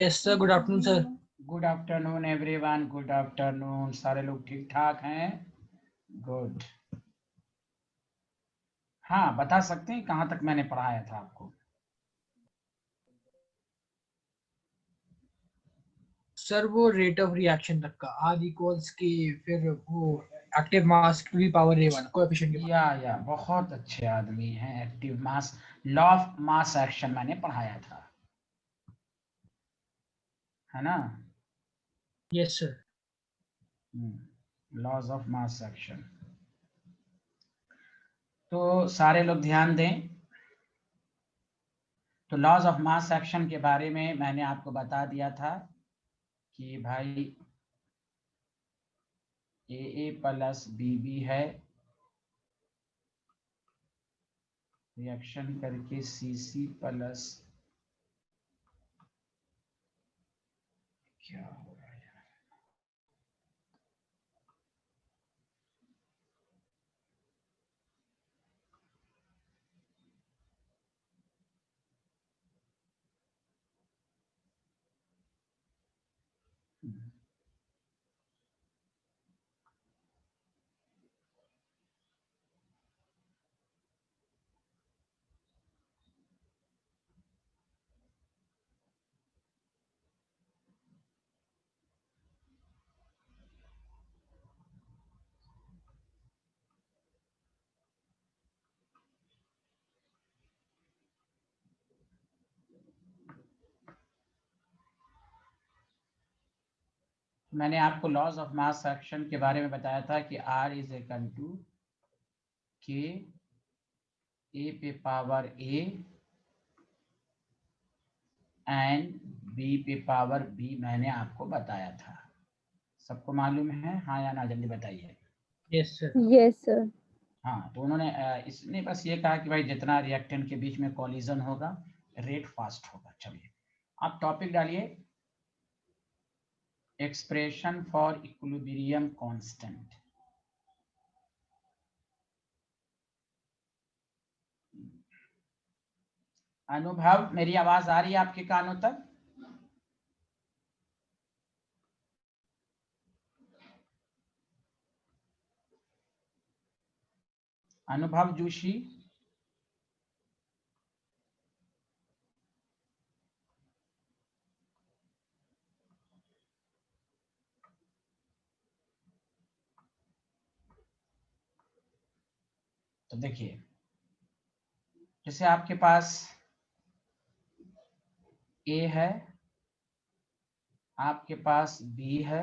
Yes sir, good afternoon sir. Good afternoon everyone, good afternoon. सारे लोग ठीक ठाक हैं? गुड। हाँ, बता सकते हैं कहाँ तक मैंने पढ़ाया था आपको? सर वो रेट ऑफ रिएक्शन तक का आर इक्वल्स की, फिर वो एक्टिव मास की पावर ए वन कोएफिशिएंट के या बहुत अच्छे आदमी हैं। Active mass, law of mass action मैंने पढ़ाया था, है ना? Yes sir. Laws of mass action. तो सारे लोग ध्यान दें। तो लॉज ऑफ मास एक्शन के बारे में मैंने आपको बता दिया था कि भाई ए प्लस बी है, रिएक्शन करके सी प्लस, क्या हो रहा है यार? मैंने आपको लॉज ऑफ मास एक्शन के बारे में बताया था कि R इज इक्वल टू के ए पे पावर ए एंड बी पे पावर बी, मैंने आपको बताया था। सबको मालूम है, हाँ या ना? जल्दी बताइए। Yes sir. Yes sir. हाँ, तो उन्होंने इसने बस ये कहा कि भाई जितना रिएक्टेंट के बीच में कॉलिजन होगा, रेट फास्ट होगा। चलिए, आप टॉपिक डालिए, एक्सप्रेशन फॉर इक्विलिब्रियम कांस्टेंट। अनुभव, मेरी आवाज आ रही है आपके कानों तक? अनुभव जोशी, तो देखिए, जैसे आपके पास ए है, आपके पास बी है,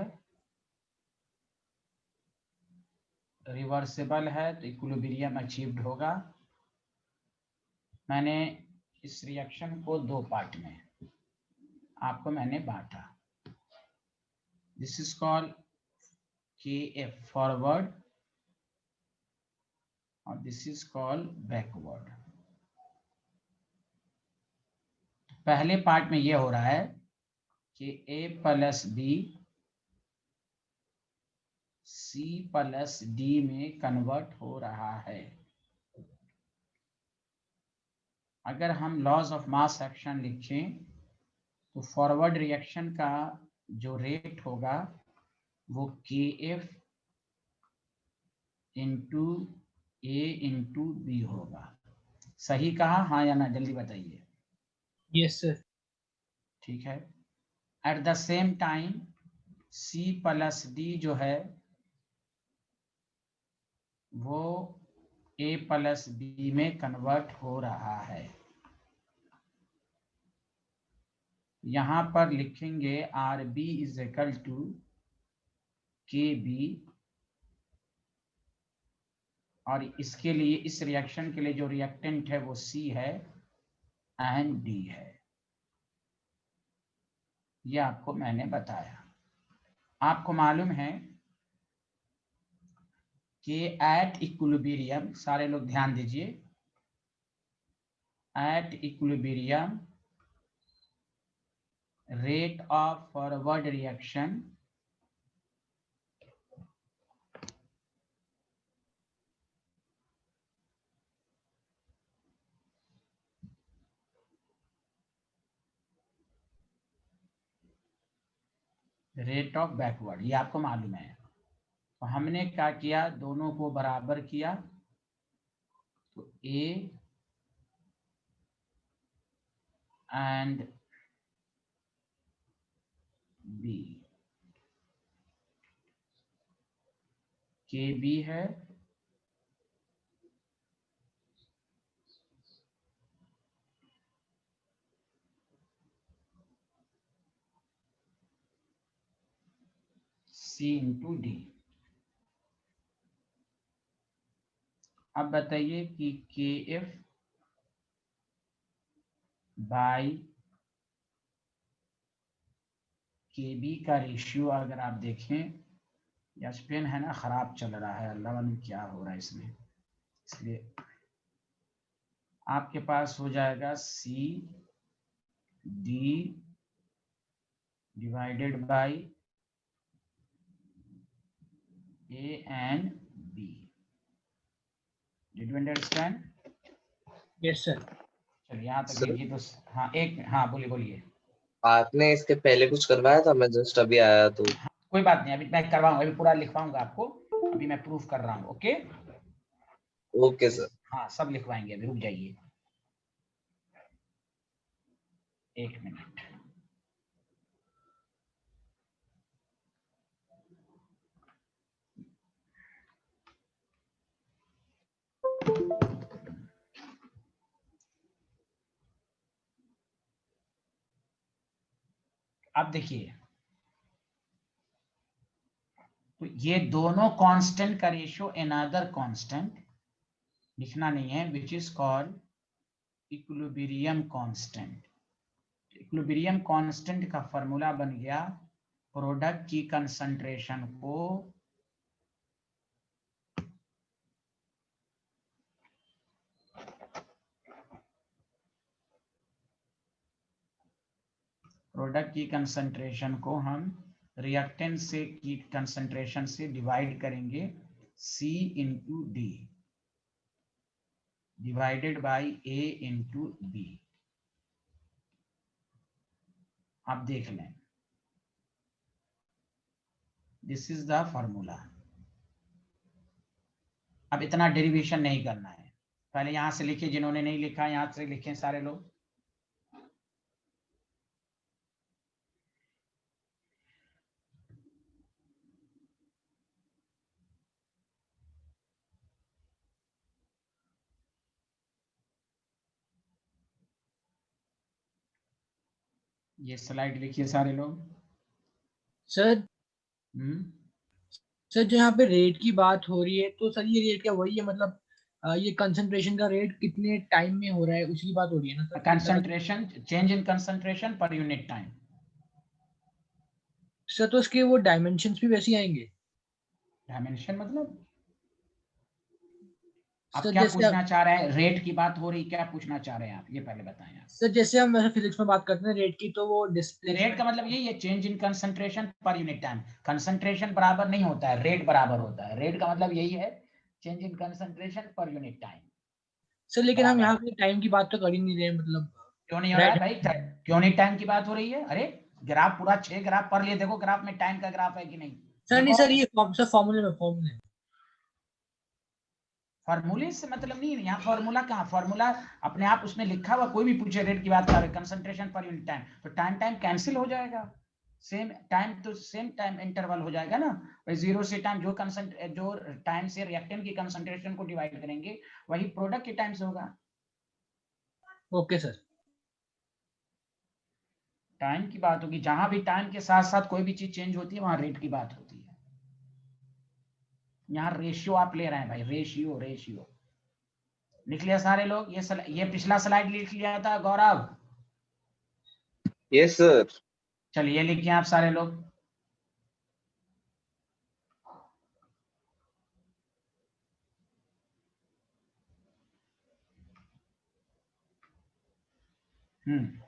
रिवर्सिबल है, तो इक्विलिब्रियम अचीव्ड होगा। मैंने इस रिएक्शन को दो पार्ट में आपको मैंने बांटा। This is called K F forward और दिस इज कॉल्ड बैकवर्ड। पहले पार्ट में ये हो रहा है कि A plus B C plus D में कन्वर्ट हो रहा है। अगर हम लॉज ऑफ मास एक्शन लिखें तो फॉरवर्ड रिएक्शन का जो रेट होगा वो K F into A into B होगा। सही कहा, हाँ या ना? जल्दी बताइए। Yes sir. ठीक है। At the same time C plus D जो है वो ए प्लस बी में कन्वर्ट हो रहा है। यहां पर लिखेंगे R B is equal to K B, और इसके लिए, इस रिएक्शन के लिए जो रिएक्टेंट है वो सी है एंड डी है। ये आपको मैंने बताया। आपको मालूम है कि एट इक्विलिब्रियम, सारे लोग ध्यान दीजिए, at equilibrium rate of forward reaction rate of backward, ये आपको मालूम है। तो हमने क्या किया, दोनों को बराबर किया, तो ए एंड बी, के बी है, सी इंटू डी। अब बताइए कि के एफ बाई के बी का रेशियो अगर आप देखें, या पेन है ना खराब चल रहा है, अल्लाह मालूम क्या हो रहा है इसमें, इसलिए आपके पास हो जाएगा C D divided by A and B. Did you understand? Yes sir. चलिए यहाँ तक सर लिखिए तो। हाँ एक, हाँ बोलिए बोलिए। आपने इसके पहले कुछ करवाया था? मैं जस्ट अभी आया तो। कोई बात नहीं, अभी मैं करवाऊंगा, अभी पूरा लिखवाऊंगा आपको, अभी मैं प्रूफ कर रहा हूँ। Okay okay sir. हाँ सब लिखवाएंगे, अभी रुक जाइए एक मिनट। अब देखिए, तो ये दोनों कांस्टेंट का रेशियो अनदर कांस्टेंट लिखना नहीं है, which is called equilibrium constant. Equilibrium constant का फॉर्मूला बन गया प्रोडक्ट की कंसंट्रेशन को हम रिएक्टेंट से की कंसंट्रेशन से डिवाइड करेंगे, C into D divided by A into B. आप देख लें, दिस इज द फॉर्मूला। अब इतना डेरिवेशन नहीं करना है, पहले यहां से लिखिए, जिन्होंने नहीं लिखा यहां से लिखें सारे लोग। ये स्लाइड लिखिए सारे लोग। सर हम्म, सर जो यहाँ पे रेट की बात हो रही है, तो सर ये रेट क्या वही है, मतलब ये कंसंट्रेशन का रेट कितने टाइम में हो रहा है उसकी बात हो रही है ना sir? Concentration, change in concentration per unit time. Sir तो इसके वो डायमेंशंस भी वैसे ही आएंगे? डायमेंशन मतलब आप सर क्या जैसे पूछना चाह रहे हैं? रेट की बात हो रही, क्या पूछना चाह रहे हैं आप, ये पहले बताएं आप। सर जैसे हम वैसे फिजिक्स में बात करते हैं रेट की, तो वो रेट डिस्प्लेसमेंट। का मतलब यही है, change in concentration per unit time. Concentration बराबर नहीं होता है, रेट बराबर होता है। रेट का मतलब यही है, change in concentration per unit time sir लेकिन हम बराबर यहाँ है। पे टाइम की बात तो कर ही नहीं रहे, मतलब क्यों नहीं हो रहा है रेट। भाई? क्यों नहीं टाइम की बात हो रही है? अरे ग्राफ पूरा 6 ग्राफ पढ़ लिए, देखो ग्राफ में टाइम का ग्राफ है कि नहीं। सर नहीं देखो, सर, ये सर फॉर्मूले में। फार्मूले से मतलब नहीं है यहाँ। फार्मूला कहाँ, फार्मूला अपने आप उसमें लिखा हुआ, कोई भी पूछे रेट की बात कर रहे, कंसंट्रेशन पर यूनिट टाइम, तो टाइम टाइम कैंसिल हो जाएगा, सेम टाइम तो सेम टाइम इंटरवल हो जाएगा ना। वही जीरो से टाइम, जो टाइम से रिएक्टेंट की कंसंट्रेशन को डिवाइड करेंगे वही प्रोडक्ट के टाइम से होगा। Okay sir. टाइम की बात होगी, जहां भी टाइम के साथ साथ कोई भी चीज चेंज होती है वहां रेट की बात होती है। यहाँ रेशियो आप ले रहे हैं भाई, रेशियो रेशियो लिख लिया सारे लोग? ये पिछला स्लाइड लिख लिया था गौरव? Yes sir. चलिए लिखिए आप सारे लोग। हम्म,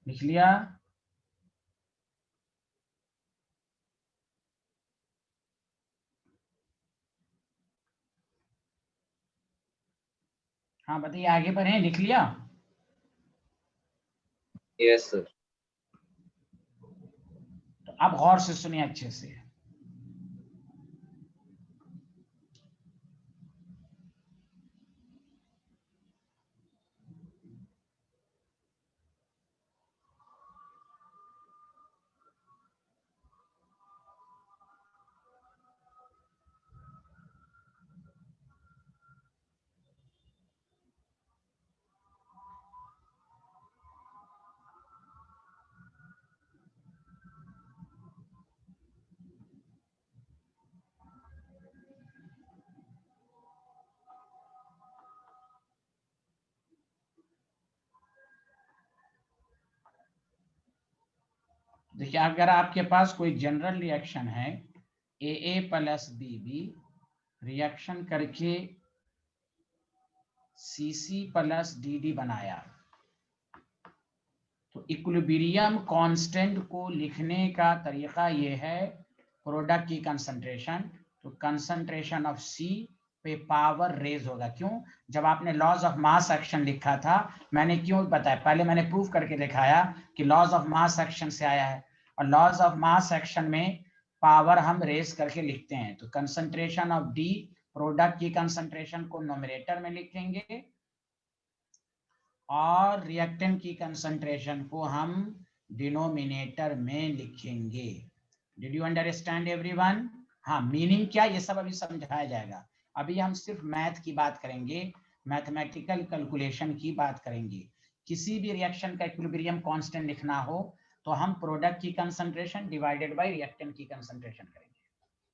लिख लिया? हाँ बताइए, आगे बढ़े, लिख लिया? Yes sir. तो अब गौर से सुनिए अच्छे से। देखिए, अगर आपके पास कोई जनरल रिएक्शन है, ए प्लस बी रिएक्शन करके सी प्लस डी बनाया, तो इक्विलिब्रियम कांस्टेंट को लिखने का तरीका ये है, प्रोडक्ट की कंसंट्रेशन, तो कंसंट्रेशन ऑफ सी पे पावर रेज होगा। क्यों? जब आपने लॉज ऑफ मास एक्शन लिखा था, मैंने क्यों बताया, पहले मैंने प्रूफ करके दिखाया कि लॉज ऑफ मास एक्शन से आया है, और लॉज ऑफ मास एक्शन में पावर हम रेज करके लिखते हैं। तो कंसंट्रेशन ऑफ डी, प्रोडक्ट की कंसंट्रेशन को नोमिनेटर में लिखेंगे, और रिएक्टेंट की कंसंट्रेशन को हम डिनोमिनेटर में लिखेंगे। Did you understand everyone? हाँ, मीनिंग क्या, ये सब अभी समझाया जाएगा। अभी हम सिर्फ मैथ की बात करेंगे, मैथमेटिकल कैलकुलेशन की बात करेंगे। किसी भी रिएक्शन का इक्विलिब्रियम कांस्टेंट लिखना हो तो हम प्रोडक्ट की कंसंट्रेशन डिवाइडेड बाय रिएक्टेंट की कंसंट्रेशन करेंगे।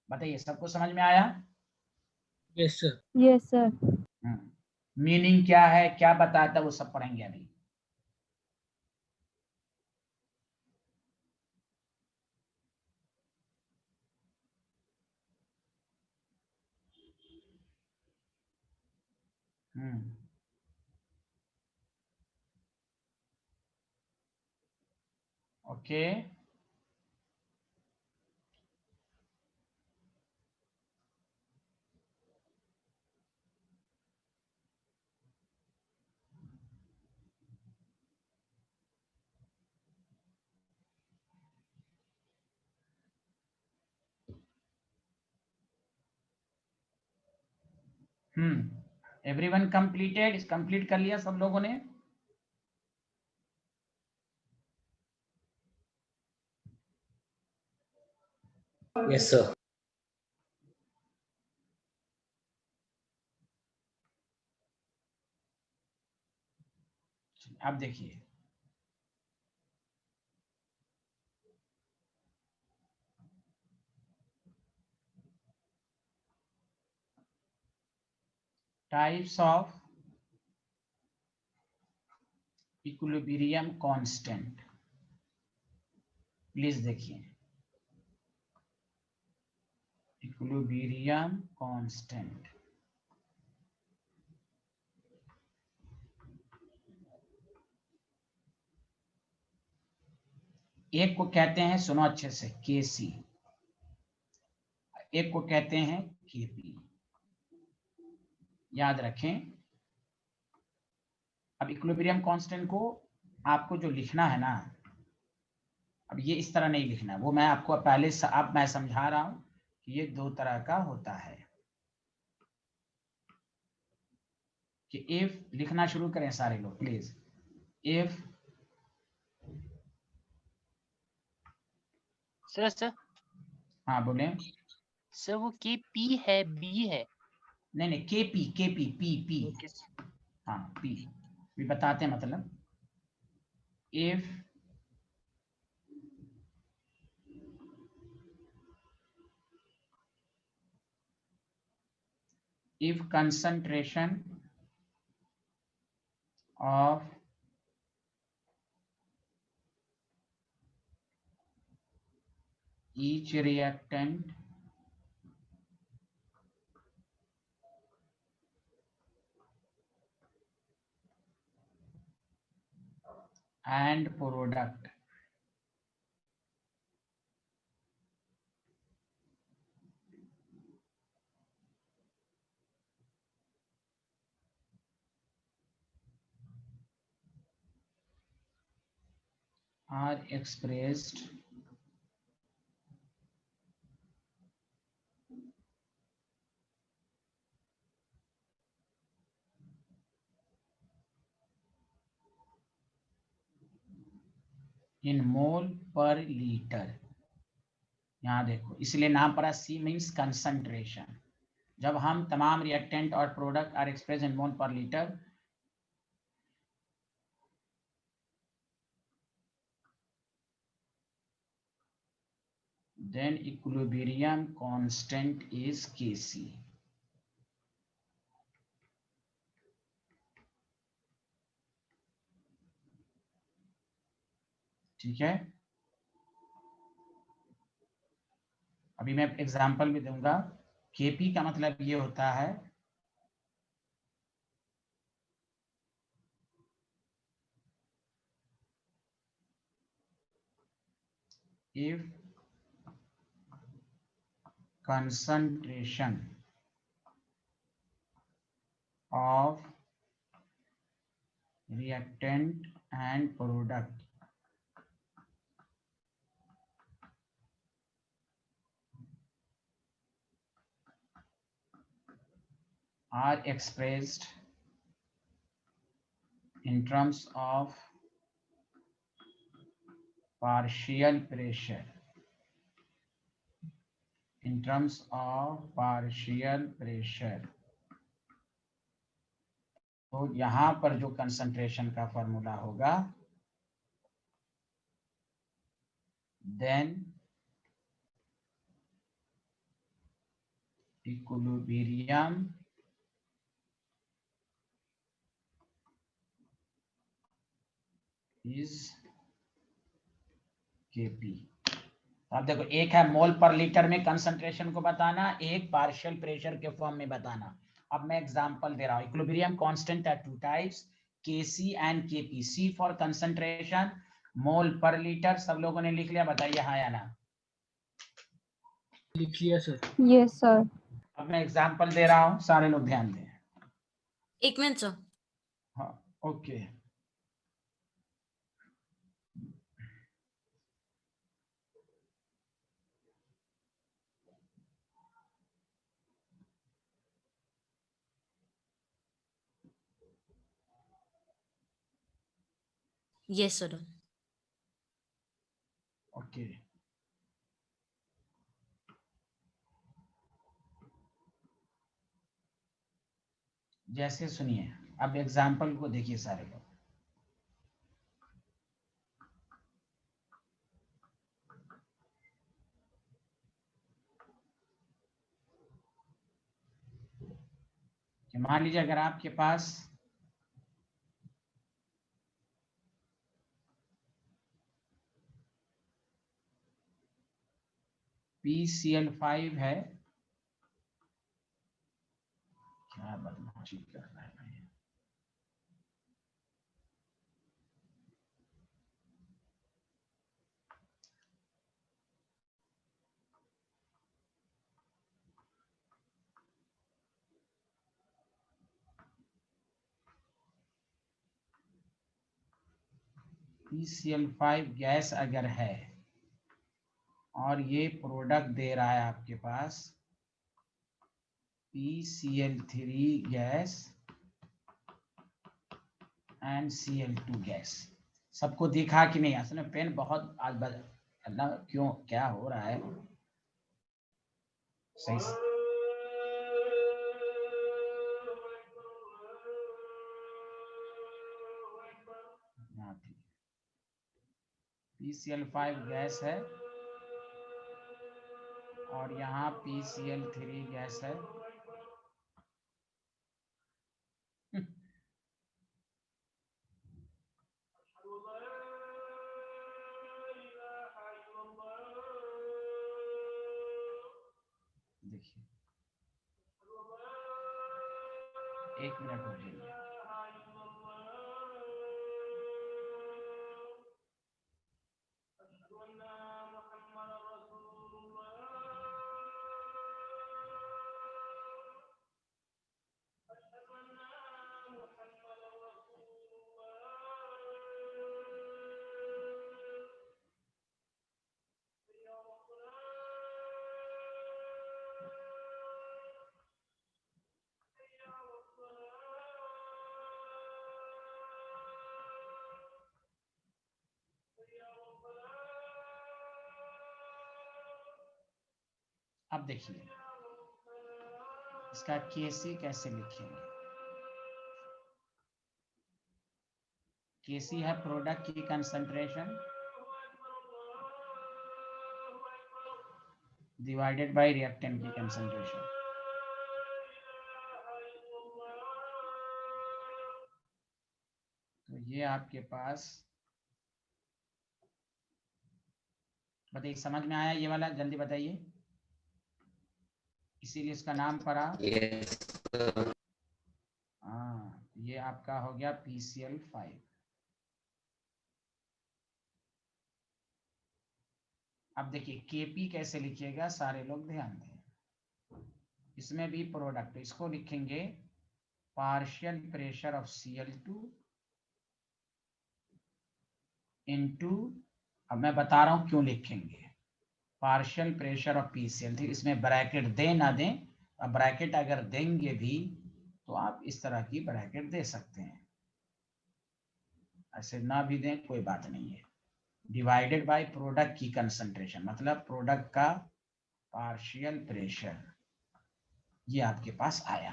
बताइए, सबको समझ में आया? Yes sir. Yes sir. Meaning क्या है, क्या बताता है, वो सब पढ़ेंगे अभी। Okay, everyone completed? कंप्लीट कर लिया सब लोगों ने? Yes sir. अब देखिए, types of equilibrium constant, please देखिए, इक्विलिब्रियम कांस्टेंट। एक को कहते हैं, सुनो अच्छे से, के सी, एक को कहते हैं के पी, याद रखें। अब इक्विलिब्रियम कांस्टेंट को आपको जो लिखना है ना, अब ये इस तरह नहीं लिखना, वो मैं आपको पहले अब मैं समझा रहा हूं कि ये दो तरह का होता है। कि इफ, लिखना शुरू करें सारे लोग प्लीज। इफ सर हाँ बोले। सर वो के पी है, बी है? नहीं नहीं, के पी पी। ओके हाँ पी भी बताते हैं, मतलब if concentration of each reactant and product are expressed in mole per liter। यहाँ देखो, इसलिए नाम पड़ा C मीन्स कंसंट्रेशन। जब हम तमाम रिएक्टेंट और product are express in mole per litre, then equilibrium constant is Kc। ठीक है, अभी मैं एग्जांपल भी दूंगा। Kp का मतलब ये होता है if concentration of reactant and product are expressed in terms of partial pressure, in terms of partial pressure, तो यहां पर जो कंसंट्रेशन का फॉर्मूला होगा, then equilibrium is Kp। अब देखो, एक है मोल पर लीटर में कंसंट्रेशन को बताना, एक पार्शियल प्रेशर के फॉर्म में बताना। अब मैं एग्जांपल दे रहा हूं। Equilibrium constant are two types, Kc and Kp। C for concentration, mole per litre. सब लोगों ने लिख लिया? बताइए हाँ या ना। लिख लिया सर। Yes sir. अब मैं एग्जांपल दे रहा हूं, सारे लोग ध्यान दें। एक मिनट सर। हाँ, ओके। Yes sir. ओके, जैसे सुनिए, अब एग्जांपल को देखिए सारे लोग। कि मान लीजिए अगर आपके पास PCl5 है, क्या बदमाशी कर रहा है भाई। PCl5 गैस अगर है और ये प्रोडक्ट दे रहा है आपके पास PCl3 gas and Cl2 gas. सबको दिखा कि नहीं? असल में पेन बहुत आज अल्लाह क्यों, क्या हो रहा है? सही से PCl5 गैस है और यहाँ PCl3 गैस है। देखिए, एक मिनट रुकिए। अब देखिए इसका केसी कैसे लिखेंगे। केसी है प्रोडक्ट की कंसंट्रेशन डिवाइडेड बाय रिएक्टेंट की कंसंट्रेशन। तो ये आपके पास बताइए, समझ में आया ये वाला? जल्दी बताइए। इसीलिए इसका नाम पड़ा। yes sir. हाँ, ये आपका हो गया PCl5। अब देखिए Kp कैसे लिखिएगा, सारे लोग ध्यान दें। इसमें भी प्रोडक्ट, इसको लिखेंगे partial pressure of Cl2 into, अब मैं बता रहा हूं क्यों लिखेंगे, पार्शियल प्रेशर ऑफ PCl3। इसमें ब्रैकेट दें ना दें, अब ब्रैकेट अगर देंगे भी तो आप इस तरह की ब्रैकेट दे सकते हैं, ऐसे ना भी दें कोई बात नहीं है। डिवाइडेड बाय प्रोडक्ट की कंसंट्रेशन, मतलब प्रोडक्ट का पार्शियल प्रेशर, ये आपके पास आया।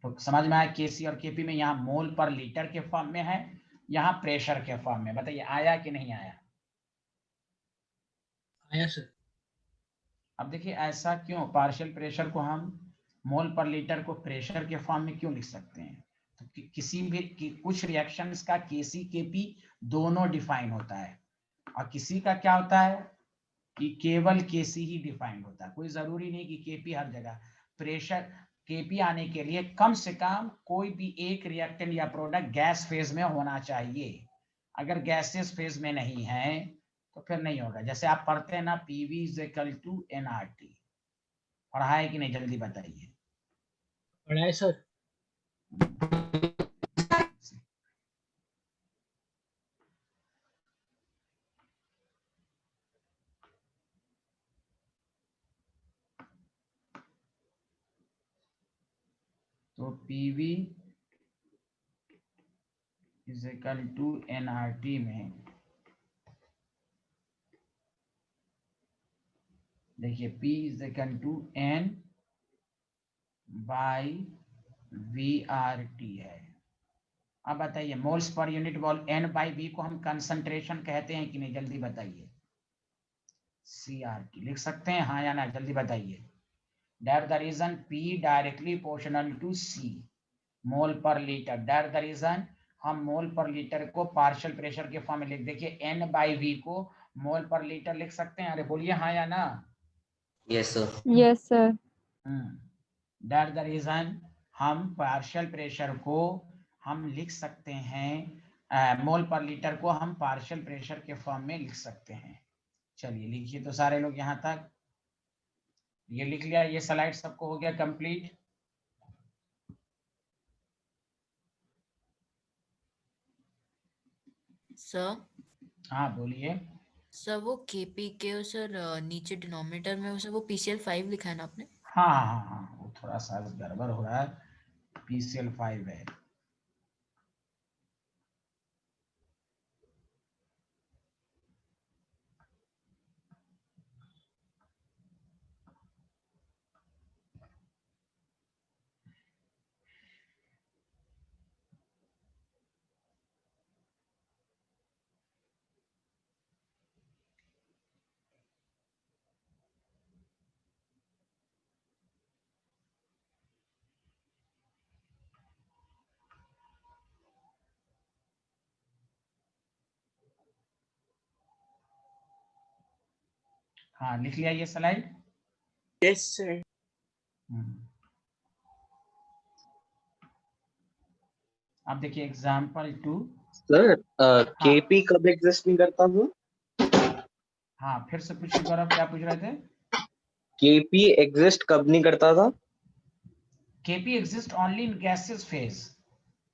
तो समझ में आया केसी और केपी में यहाँ मोल पर लीटर के फॉर्म में है, यहाँ प्रेशर के फॉर्म में। बताइए आया कि नहीं आया? आया सर। अब देखिए ऐसा क्यों, पार्शियल प्रेशर को हम मोल पर लीटर को प्रेशर के फॉर्म में क्यों लिख सकते हैं? तो किसी भी कुछ रिएक्शंस का केसी केपी दोनों डिफाइन होता है, और किसी का क्या होता है कि केवल केसी ही डिफाइंड होता है। कोई जरूरी नहीं कि केपी हर जगह। प्रेशर केपी आने के लिए कम से कम कोई भी एक रिएक्टेंट या प्रोडक्ट गैस फेज में होना चाहिए। अगर गैसेस फेज में नहीं है तो फिर नहीं होगा। जैसे आप पढ़ते हैं ना PV = nRT, पढ़ा है कि नहीं? जल्दी बताइए। पढ़ा है सर। तो PV = nRT में देखिए P = N by VRT है। अब बताइए moles per unit volume N/V को हम कंसंट्रेशन कहते हैं कि नहीं? जल्दी बताइए। CRT लिख सकते हैं, हाँ या ना? जल्दी बताइए। That the reason P directly proportional to C mole per litre. That the reason हम मोल पर लीटर को पार्शियल प्रेशर के फॉर्म में लिख, देखिए N/V को मोल पर लीटर लिख सकते हैं। अरे बोलिए हाँ या ना? yes sir. Yes, sir. That the reason हम पार्शियल प्रेशर को हम लिख सकते हैं, मोल पर लीटर को हम पार्शियल प्रेशर के फॉर्म में लिख सकते हैं। चलिए लिखिए तो सारे लोग यहाँ तक, ये लिख लिया। ये स्लाइड सबको हो गया कंप्लीट? सर हाँ बोलिए। सर वो केपी के सर नीचे डिनोमिनेटर में सर वो PCl5 लिखा है ना आपने? हाँ हाँ हाँ हाँ, वो थोड़ा सा गड़बड़ हो रहा है, PCl5 है। हाँ लिख लिया ये स्लाइड? Yes, sir. अब देखिए एग्जाम्पल 2। सर केपी कब एग्जिस्ट नहीं करता था? हाँ फिर से पूछिए गौरव, क्या पूछ रहे थे? केपी एग्जिस्ट कब नहीं करता था? KP exist only in gases phase.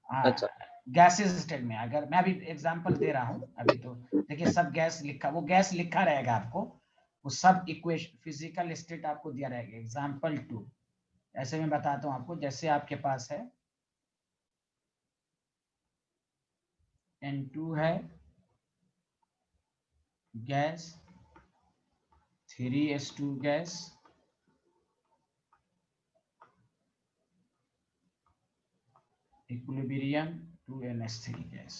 अच्छा। गैसेस स्टेट में। अगर मैं अभी एग्जांपल दे रहा हूँ, अभी तो देखिए सब गैस लिखा, वो गैस लिखा रहेगा आपको, वो सब इक्वेशन फिजिकल स्टेट आपको दिया रहेगा। एग्जांपल 2 ऐसे मैं बताता हूँ आपको। जैसे आपके पास है N2 है gas, 3H2 gas, equilibrium to NH3 gas.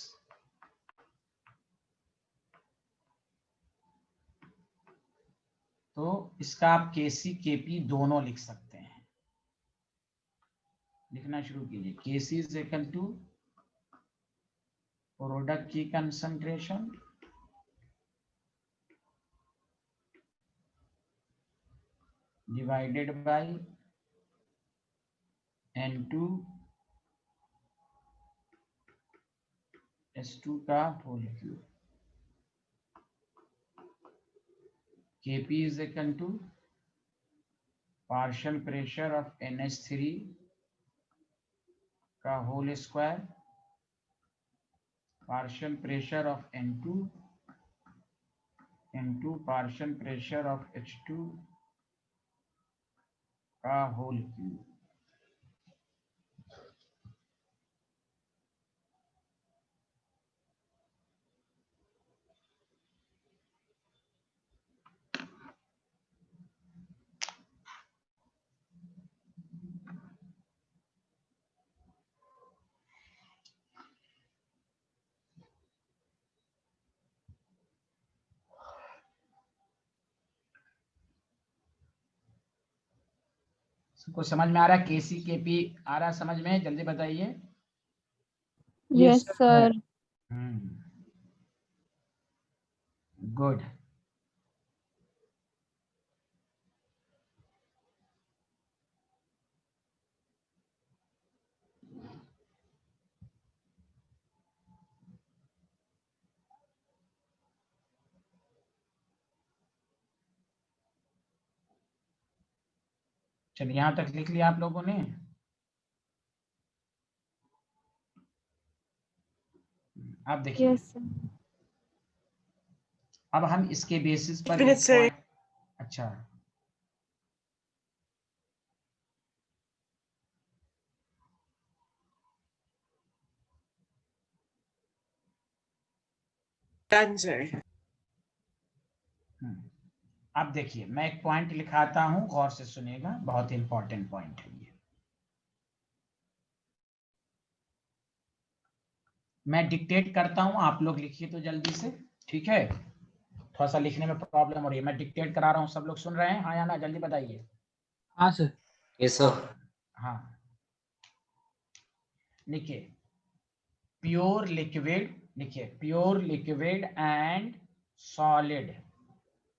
तो इसका आप Kc Kp दोनों लिख सकते हैं। लिखना शुरू कीजिए। Kc is equal to product की concentration divided by N2 S2 का whole cube. Kp is equal to partial pressure of NH3 का whole square partial pressure of N2 into partial pressure of H2 का whole cube. सबको समझ में आ रहा है? Kc Kp आ रहा है समझ में? जल्दी बताइए। Yes sir. गुड। चलिए यहां तक लिख लिया आप लोगों ने? अब देखिए, यस अब हम इसके बेसिस पर अच्छा अब देखिए, मैं एक पॉइंट लिखाता हूं, गौर से सुनिएगा, बहुत इंपॉर्टेंट पॉइंट है ये। मैं डिक्टेट करता हूं, आप लोग लिखिए तो जल्दी से, ठीक है? थोड़ा सा लिखने में प्रॉब्लम हो रही है। मैं डिक्टेट करा रहा हूं, सब लोग सुन रहे हैं? हाँ या ना? जल्दी बताइए। हाँ सर। Yes sir. हाँ, लिखिए प्योर लिक्विड, लिखिए pure liquid and solid,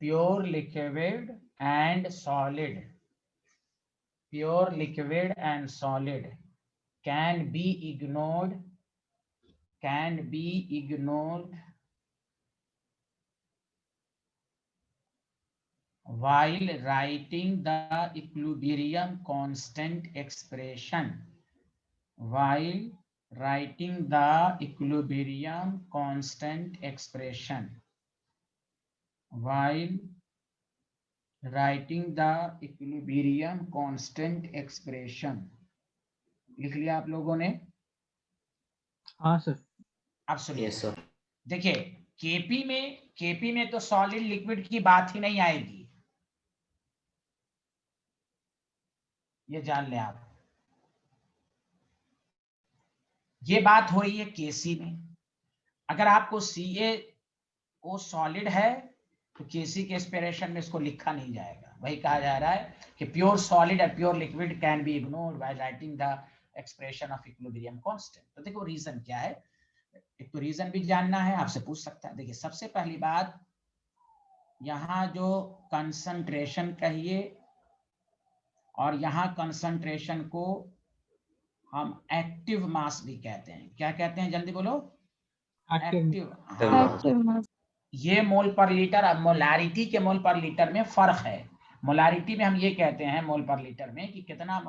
pure liquid and solid, pure liquid and solid can be ignored while writing the equilibrium constant expression, while writing the equilibrium constant expression, while writing the equilibrium constant expression। लिख लिया आप लोगों ने? हाँ sir. अब सुनिए। Yes sir. देखिए KP में तो सॉलिड लिक्विड की बात ही नहीं आएगी, ये जान ले आप। ये बात हो रही है केसी में। अगर आपको CaO सॉलिड है तो केसी के एक्सप्रेशन में इसको लिखा नहीं जाएगा। वही कहा जा रहा है कि प्योर सॉलिड और pure liquid can be ignored by writing the expression of equilibrium constant. तो देखो रीजन क्या है, एक तो रीजन भी जानना है, आपसे पूछ सकता है। देखिए सबसे पहली बात, यहाँ जो कंसंट्रेशन कहिए, और यहाँ कंसंट्रेशन को हम एक्टिव मास भी कहते हैं। क्या कहते हैं? जल्दी बोलो। एक्टिव। Active mass. ये मोल पर लीटर, अब मोलारिटी के मोल पर लीटर में फर्क है। मोलारिटी में हम ये कहते हैं मोल पर लीटर में कि कितना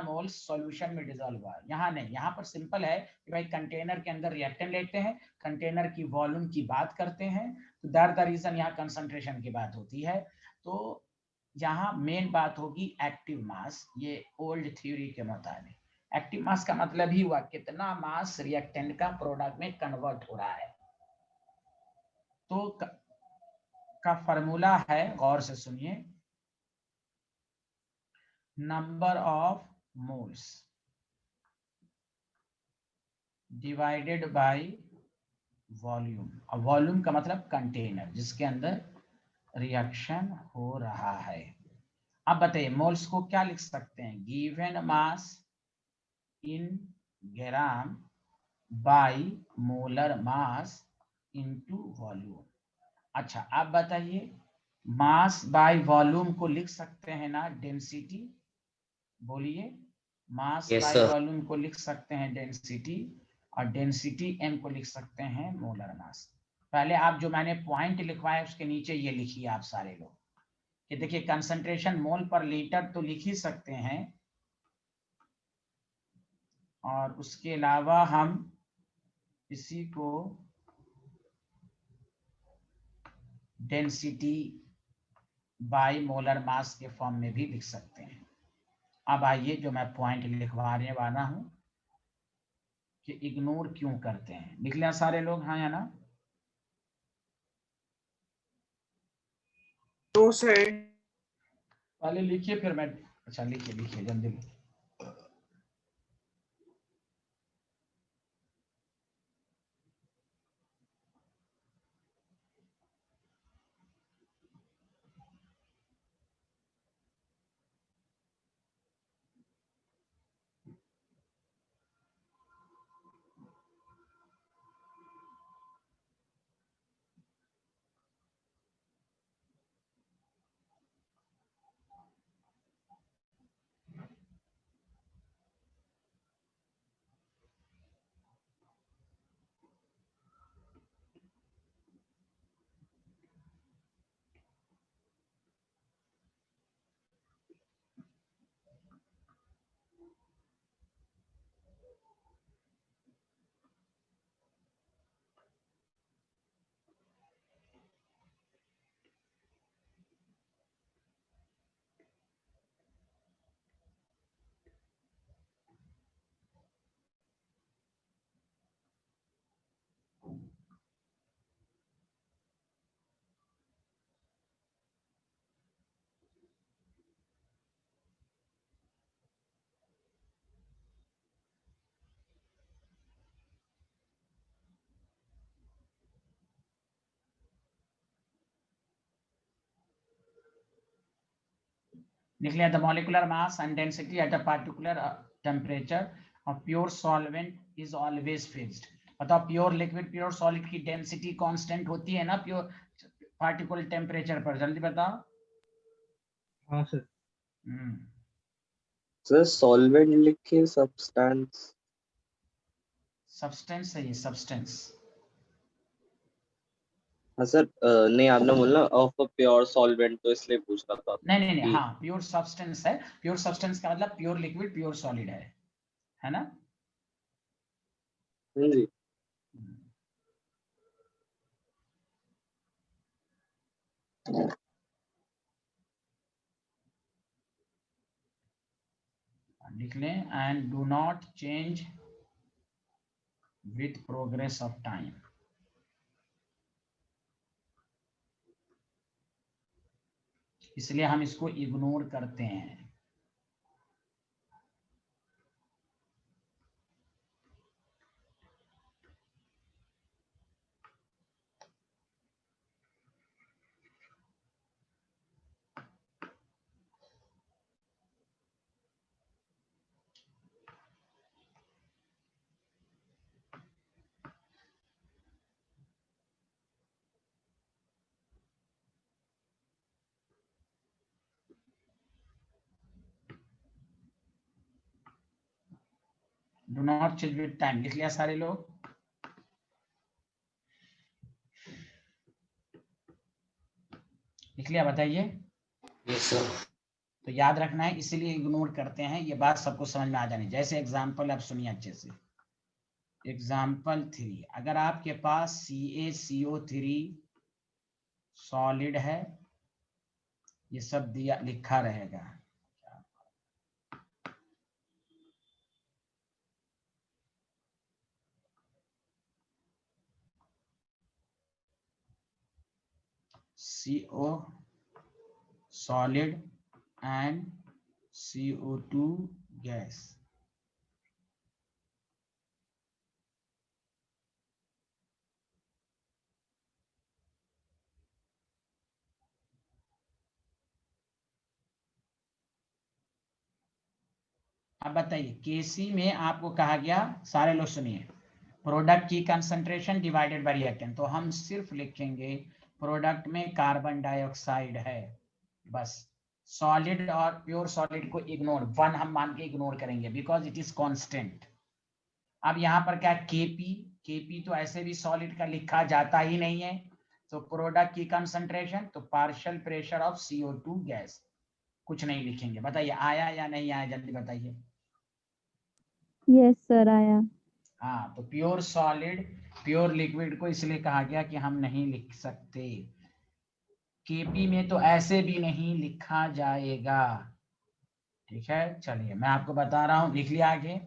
मोल सॉल्यूशन में डिसॉल्व हुआ। यहाँ नहीं, यहाँ पर सिंपल है कि भाई कंटेनर के अंदर रिएक्टेंट लेते हैं, कंटेनर की वॉल्यूम की बात करते हैं, तो दैट द रीजन यहाँ कंसंट्रेशन की बात होती है। तो यहाँ मेन बात होगी एक्टिव मास। ये ओल्ड थ्योरी के मुताबिक एक्टिव मास का मतलब ही हुआ कितना मास रिएक्टेंट का प्रोडक्ट में कन्वर्ट हो रहा है। तो का फॉर्मूला है, गौर से सुनिए, number of moles, divided by volume. और वॉल्यूम का मतलब कंटेनर जिसके अंदर रिएक्शन हो रहा है। अब बताइए मोल्स को क्या लिख सकते हैं, given mass in gram by molar mass into volume. अच्छा आप बताइए मास बाय वॉल्यूम को लिख सकते हैं ना डेंसिटी, बोलिए मास Yes, बाय sir. वॉल्यूम को लिख सकते हैं डेंसिटी, और डेंसिटी m को लिख सकते हैं मोलर मास। पहले आप जो मैंने पॉइंट लिखवाए उसके नीचे ये लिखिए आप सारे लोग कि देखिए कंसंट्रेशन मोल पर लीटर तो लिख ही सकते हैं, और उसके अलावा हम इसी को डेंसिटी बाय मोलर मास के फॉर्म में भी लिख सकते हैं। अब आइए जो मैं पॉइंट लिखवाने वाला हूं कि इग्नोर क्यों करते हैं, लिख लिया सारे लोग, हाँ या ना? तो से पहले लिखिए फिर मैं, अच्छा लिखिए लिखिए जल्दी लिखिए। लिख लिया the molecular mass and density at a particular temperature of pure solvent is always fixed. बताओ प्योर लिक्विड प्योर सॉलिड की डेंसिटी कांस्टेंट होती है ना प्योर पार्टिकुलर टेम्परेचर पर, जल्दी बताओ। हाँ सर। सर सॉल्वेंट लिखे सब्सटेंस। सब्सटेंस है ये, सब्सटेंस। हाँ सर, नहीं आपने बोला ऑफ अ प्योर सॉल्वेंट तो इसलिए पूछ रहा था नहीं नहीं नहीं, कि हाँ प्योर सब्सटेंस है, प्योर सब्सटेंस का मतलब प्योर लिक्विड प्योर सॉलिड है ना? हाँ जी। लिख लें and do not change with progress of time. इसलिए हम इसको इग्नोर करते हैं। Do not change with time लिख लिया सारे लोग? लिख लिया, बताइए। Yes sir. तो याद रखना है इसीलिए इग्नोर करते हैं, ये बात सबको समझ में आ जानी। जैसे एग्जांपल आप सुनिए अच्छे से। एग्जांपल 3, अगर आपके पास CaCO3 सॉलिड है, ये सब दिया लिखा रहेगा। CO solid and CO2 gas। अब बताइए केसी में आपको कहा गया, सारे लोग सुनिए, प्रोडक्ट की कंसंट्रेशन डिवाइडेड बाय रिएक्टेंट, तो हम सिर्फ लिखेंगे प्रोडक्ट में कार्बन डाइऑक्साइड है बस। सॉलिड और प्योर सॉलिड को इग्नोर, 1 हम मान के इग्नोर करेंगे बिकॉज इट इज कांस्टेंट। अब यहाँ पर क्या केपी, केपी तो ऐसे भी सॉलिड का लिखा जाता ही नहीं है, तो प्रोडक्ट की कंसंट्रेशन तो partial pressure of CO2 gas, कुछ नहीं लिखेंगे। बताइए आया या नहीं आया, जल्दी बताइए। यस सर आया। हाँ, तो प्योर सॉलिड प्योर लिक्विड को इसलिए कहा गया कि हम नहीं लिख सकते, केपी में तो ऐसे भी नहीं लिखा जाएगा। ठीक है, चलिए मैं आपको बता रहा हूं, लिख लिया आगे।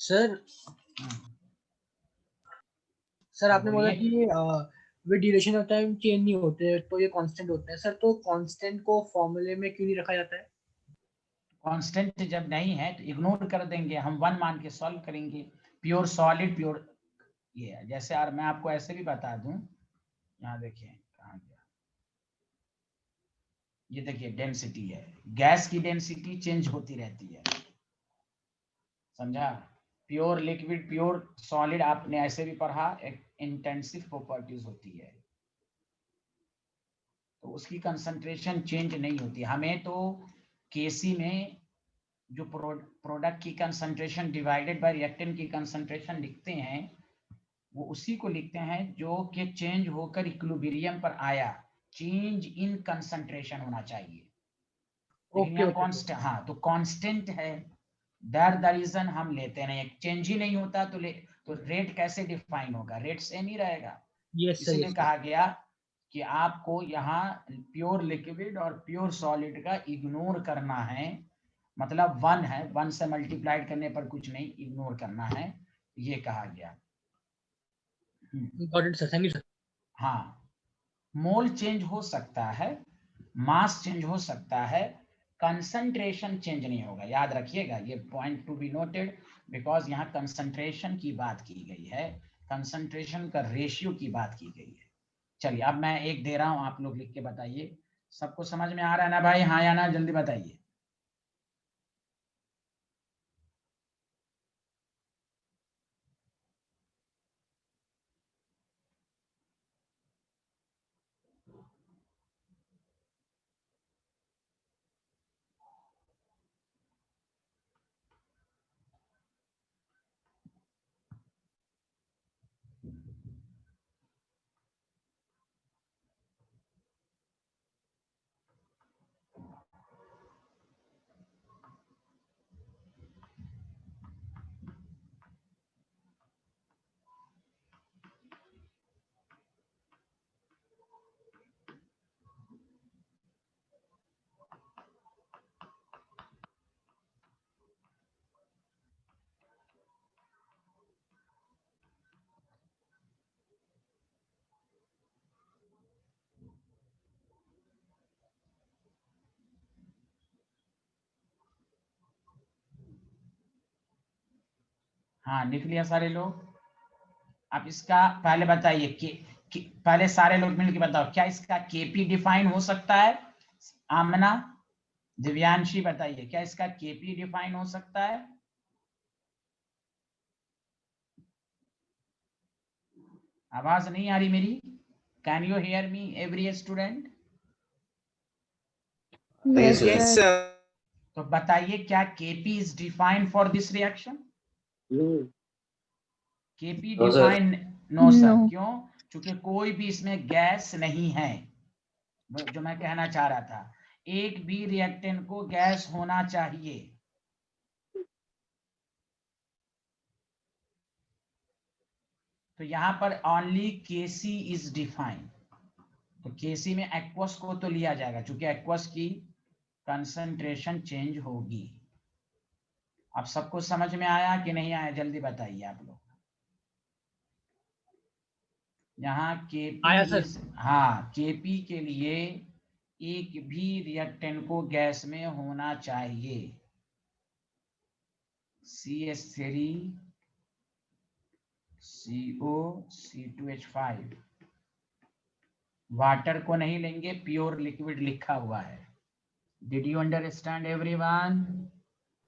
सर सर आपने बोला बोलिए। कि वे ड्यूरेशन ऑफ टाइम चेंज नहीं होते, तो ये कांस्टेंट होते हैं। सर तो कांस्टेंट को फॉर्मूले में क्यों नहीं रखा जाता है? कांस्टेंट जब नहीं है तो इग्नोर कर देंगे, हम 1 मान के सॉल्व करेंगे। प्योर सॉलिड प्योर, ये जैसे यार मैं आपको ऐसे भी बता दूं, यहाँ देखिए कहाँ गया, ये देखिए डेंसिटी है, गैस की डेंसिटी चेंज होती रहती है, समझा। प्योर लिक्विड प्योर सॉलिड आपने ऐसे भी पढ़ा, एक इंटेंसिव प्रॉपर्टीज होती है, तो उसकी कंसंट्रेशन चेंज नहीं होती। हमें तो केसी में जो प्रोडक्ट की कंसंट्रेशन डिवाइडेड बाय रिएक्टेंट की कंसंट्रेशन लिखते हैं, वो उसी को लिखते हैं जो कि चेंज होकर इक्विलिब्रियम पर आया, चेंज इन कंसंट्रेशन होना चाहिए। लेकिन ओके यहाँ ओके कांस्टेंट, हाँ तो कांस्टेंट है, दैट द रीजन हम लेते नहीं, चेंज ही नहीं होता तो रेट कैसे डिफाइन होगा, रेट सेम ही रहेगा। यस सर, इसीलिए यस कहा गया कि आपको यहाँ प्योर लिक्विड और प्योर सॉलिड का इग्नोर करना है, मतलब 1 है, 1 से मल्टीप्लाइड करने पर कुछ नहीं, इग्नोर करना है, ये कहा गया। Got it sir, thank you sir. हाँ, मोल चेंज हो सकता है, मास चेंज हो सकता है, कंसंट्रेशन चेंज नहीं होगा, याद रखिएगा, ये point to be noted, because यहाँ कंसंट्रेशन की बात की गई है, कंसंट्रेशन का रेशियो की बात की गई है। चलिए अब मैं एक दे रहा हूं, आप लोग लिख के बताइए, सबको समझ में आ रहा है ना भाई, हाँ या ना, जल्दी बताइए। हाँ लिख लिया सारे लोग। अब इसका पहले बताइए कि पहले सारे लोग मिलकर बताओ, क्या इसका केपी डिफाइन हो सकता है? आमना, दिव्यांशी बताइए, क्या इसका केपी डिफाइन हो सकता है? आवाज नहीं आ रही मेरी, can you hear me every student? Yes Yes, sir. sir. तो बताइए क्या KP is defined for this reaction? No. KP No, sir. Define, no sir, No. क्यों? क्योंकि कोई भी इसमें गैस नहीं है, जो मैं कहना चाह रहा था, एक भी रिएक्टेंट को गैस होना चाहिए। तो यहां पर ओनली केसी इज डिफाइंड, तो केसी में एक्वस को तो लिया जाएगा, क्योंकि एक्वस की कंसंट्रेशन चेंज होगी। अब सबको समझ में आया कि नहीं आया, जल्दी बताइए आप लोग। यहाँ आया केपी सर। इज, हाँ केपी के लिए एक भी रिएक्टेंट को गैस में होना चाहिए। CH3 CO C2H5 वाटर को नहीं लेंगे, प्योर लिक्विड लिखा हुआ है। Did you understand everyone?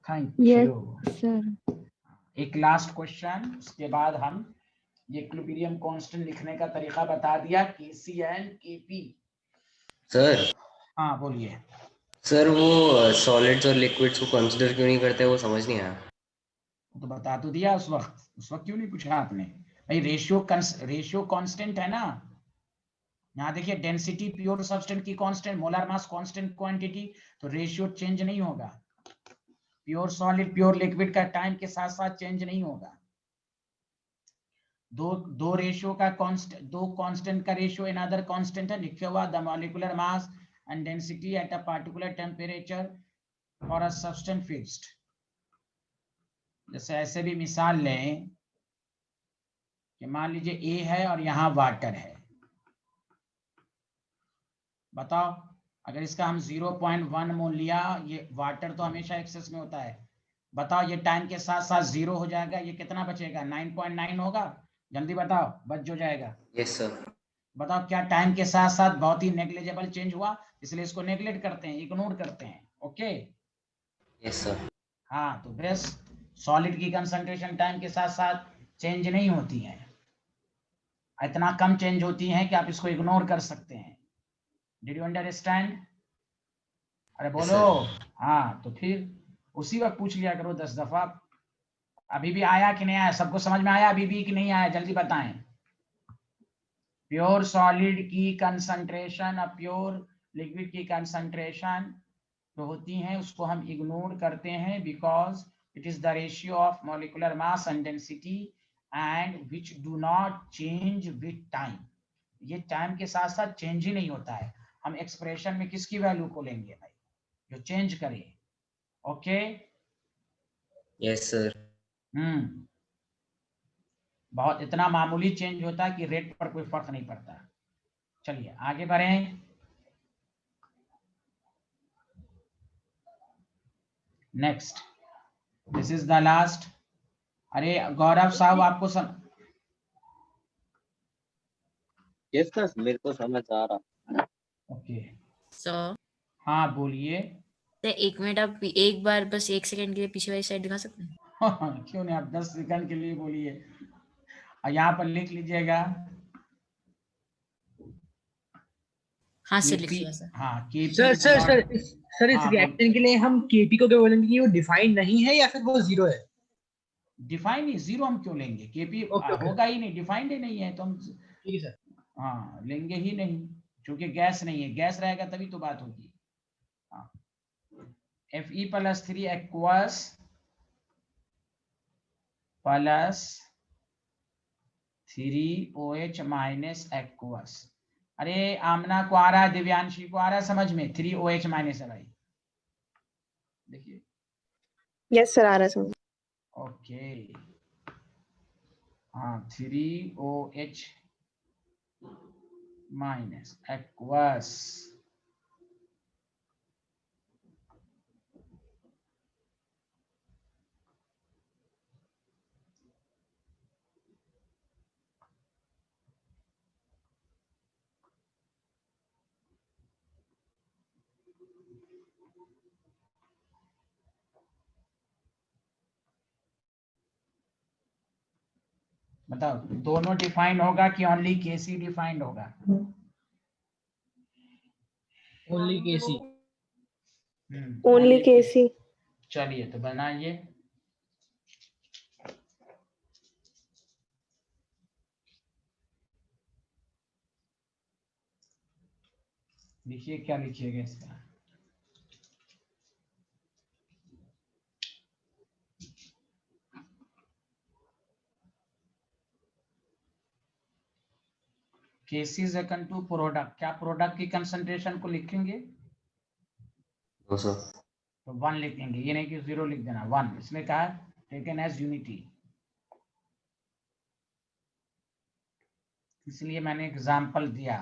Thank Yes, you. sir. एक लास्ट क्वेश्चन, उसके बाद हम ये इक्विलिब्रियम कांस्टेंट लिखने का तरीका बता दिया, Kc एंड Kp। सर हाँ बोलिए। सर वो सॉलिड्स और लिक्विड्स को कंसीडर क्यों नहीं करते, वो समझ नहीं आया। तो बता तो दिया उस वक्त क्यों नहीं पूछा आपने? भाई रेशियो कांस्टेंट है ना। यहाँ देखिए डेंसिटी प्योर सब्सटेंस की constant, molar mass constant quantity, तो रेशियो चेंज नहीं होगा। प्योर सॉलिड प्योर लिक्विड का टाइम के साथ साथ चेंज नहीं होगा। दो रेशियो का कांस्टेंट, दो कांस्टेंट का रेशियो अनदर कांस्टेंट है लिखा हुआ, the molecular mass and density at a particular temperature for a substance fixed. जैसे ऐसे भी मिसाल लें कि मान लीजिए ए है और यहाँ वाटर है। बताओ अगर इसका हम 0.1 मोल लिया, ये वाटर तो हमेशा एक्सेस में होता है, बताओ ये टाइम के साथ साथ 0 हो जाएगा, ये कितना बचेगा? 9.9 होगा। जल्दी बताओ, बच जो जाएगा। Yes sir. बताओ क्या टाइम के साथ साथ बहुत ही नेग्लिजिबल चेंज हुआ, इसलिए इसको नेग्लेक्ट करते हैं, इग्नोर करते हैं। Okay yes sir. हाँ, तो बस सॉलिड की कंसंट्रेशन टाइम के साथ साथ चेंज नहीं होती है, इतना कम चेंज होती है कि आप इसको इग्नोर कर सकते हैं। Did you understand? अरे बोलो। हाँ तो फिर उसी वक्त पूछ लिया करो 10 दफा। अभी भी आया कि नहीं आया? सबको समझ में आया अभी भी कि नहीं आया? जल्दी बताएं। प्योर सॉलिड की कंसंट्रेशन और प्योर लिक्विड की कंसंट्रेशन जो होती है उसको हम इग्नोर करते हैं, because it is the ratio of molecular mass and density and which do not change with time. ये टाइम के साथ साथ चेंज ही नहीं होता है। हम एक्सप्रेशन में किसकी वैल्यू को लेंगे भाई? जो चेंज करे। Okay yes sir. बहुत इतना मामूली चेंज होता है कि रेट पर कोई फर्क नहीं पड़ता। चलिए आगे बढ़ें। Next, this is the last. अरे गौरव साहब आपको यस सर, मेरे को समझ आ रहा। ओके सर हाँ बोलिए। एक मिनट, आप एक बार बस 1 सेकंड के लिए पीछे वाली साइड दिखा सकते हैं? क्यों नहीं, आप 10 सेकंड के लिए बोलिए और यहाँ पर लिख लीजिएगा। हाँ सर, KP, लिख लिया सर। हाँ KP sir is sir not- sir sir इस हाँ, रिएक्टेंट के लिए हम केपी को क्या बोलेंगे कि वो डिफाइंड नहीं है या फिर वो जीरो है? डिफाइंड ही, जीरो हम क्यों लेंगे? KP ओके ओके होगा ही नहीं, डिफाइंड ही नहीं है तो हम ठीक है सर। हाँ लेंगे ही नहीं, क्योंकि गैस नहीं है। गैस रहेगा तभी तो बात होगी। हाँ, Fe+3 aqueous plus 3OH minus aqueous। अरे आमना को आ रहा है, दिव्यांशी को आ रहा है समझ में? 3OH माइनस है भाई, देखिए। यस सर, आ रहा है समझ। ओके हाँ, 3OH माइनस aqueous। बताओ दोनों डिफाइंड होगा कि ओनली KC डिफाइंड होगा? ओनली केसी। ओनली केसी। चलिए तो बनाइए। लिखिए, क्या लिखिएगा इसका? KC is equal to product. क्या प्रोडक्ट की कंसंट्रेशन को लिखेंगे? No sir. तो 1 लिखेंगे, ये नहीं कि 0 लिख देना, 1। इसमें कहा टेकन एज यूनिटी, इसलिए मैंने एग्जाम्पल दिया।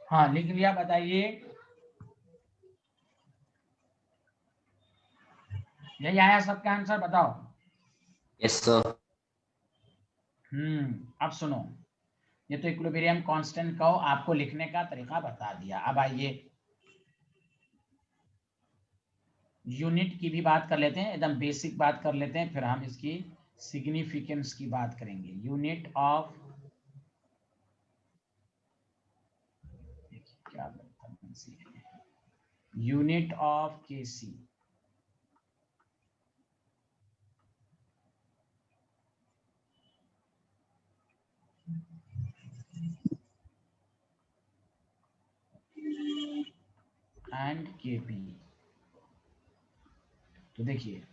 हाँ लिख लिया, बताइए। यही आया सबका आंसर, बताओ। Yes sir. अब सुनो, ये तो इक्विलिब्रियम कांस्टेंट को आपको लिखने का तरीका बता दिया। अब आइए यूनिट की भी बात कर लेते हैं, एकदम बेसिक बात कर लेते हैं, फिर हम इसकी सिग्निफिकेंस की बात करेंगे। यूनिट ऑफ, क्या unit of KC. And KP. तो देखिए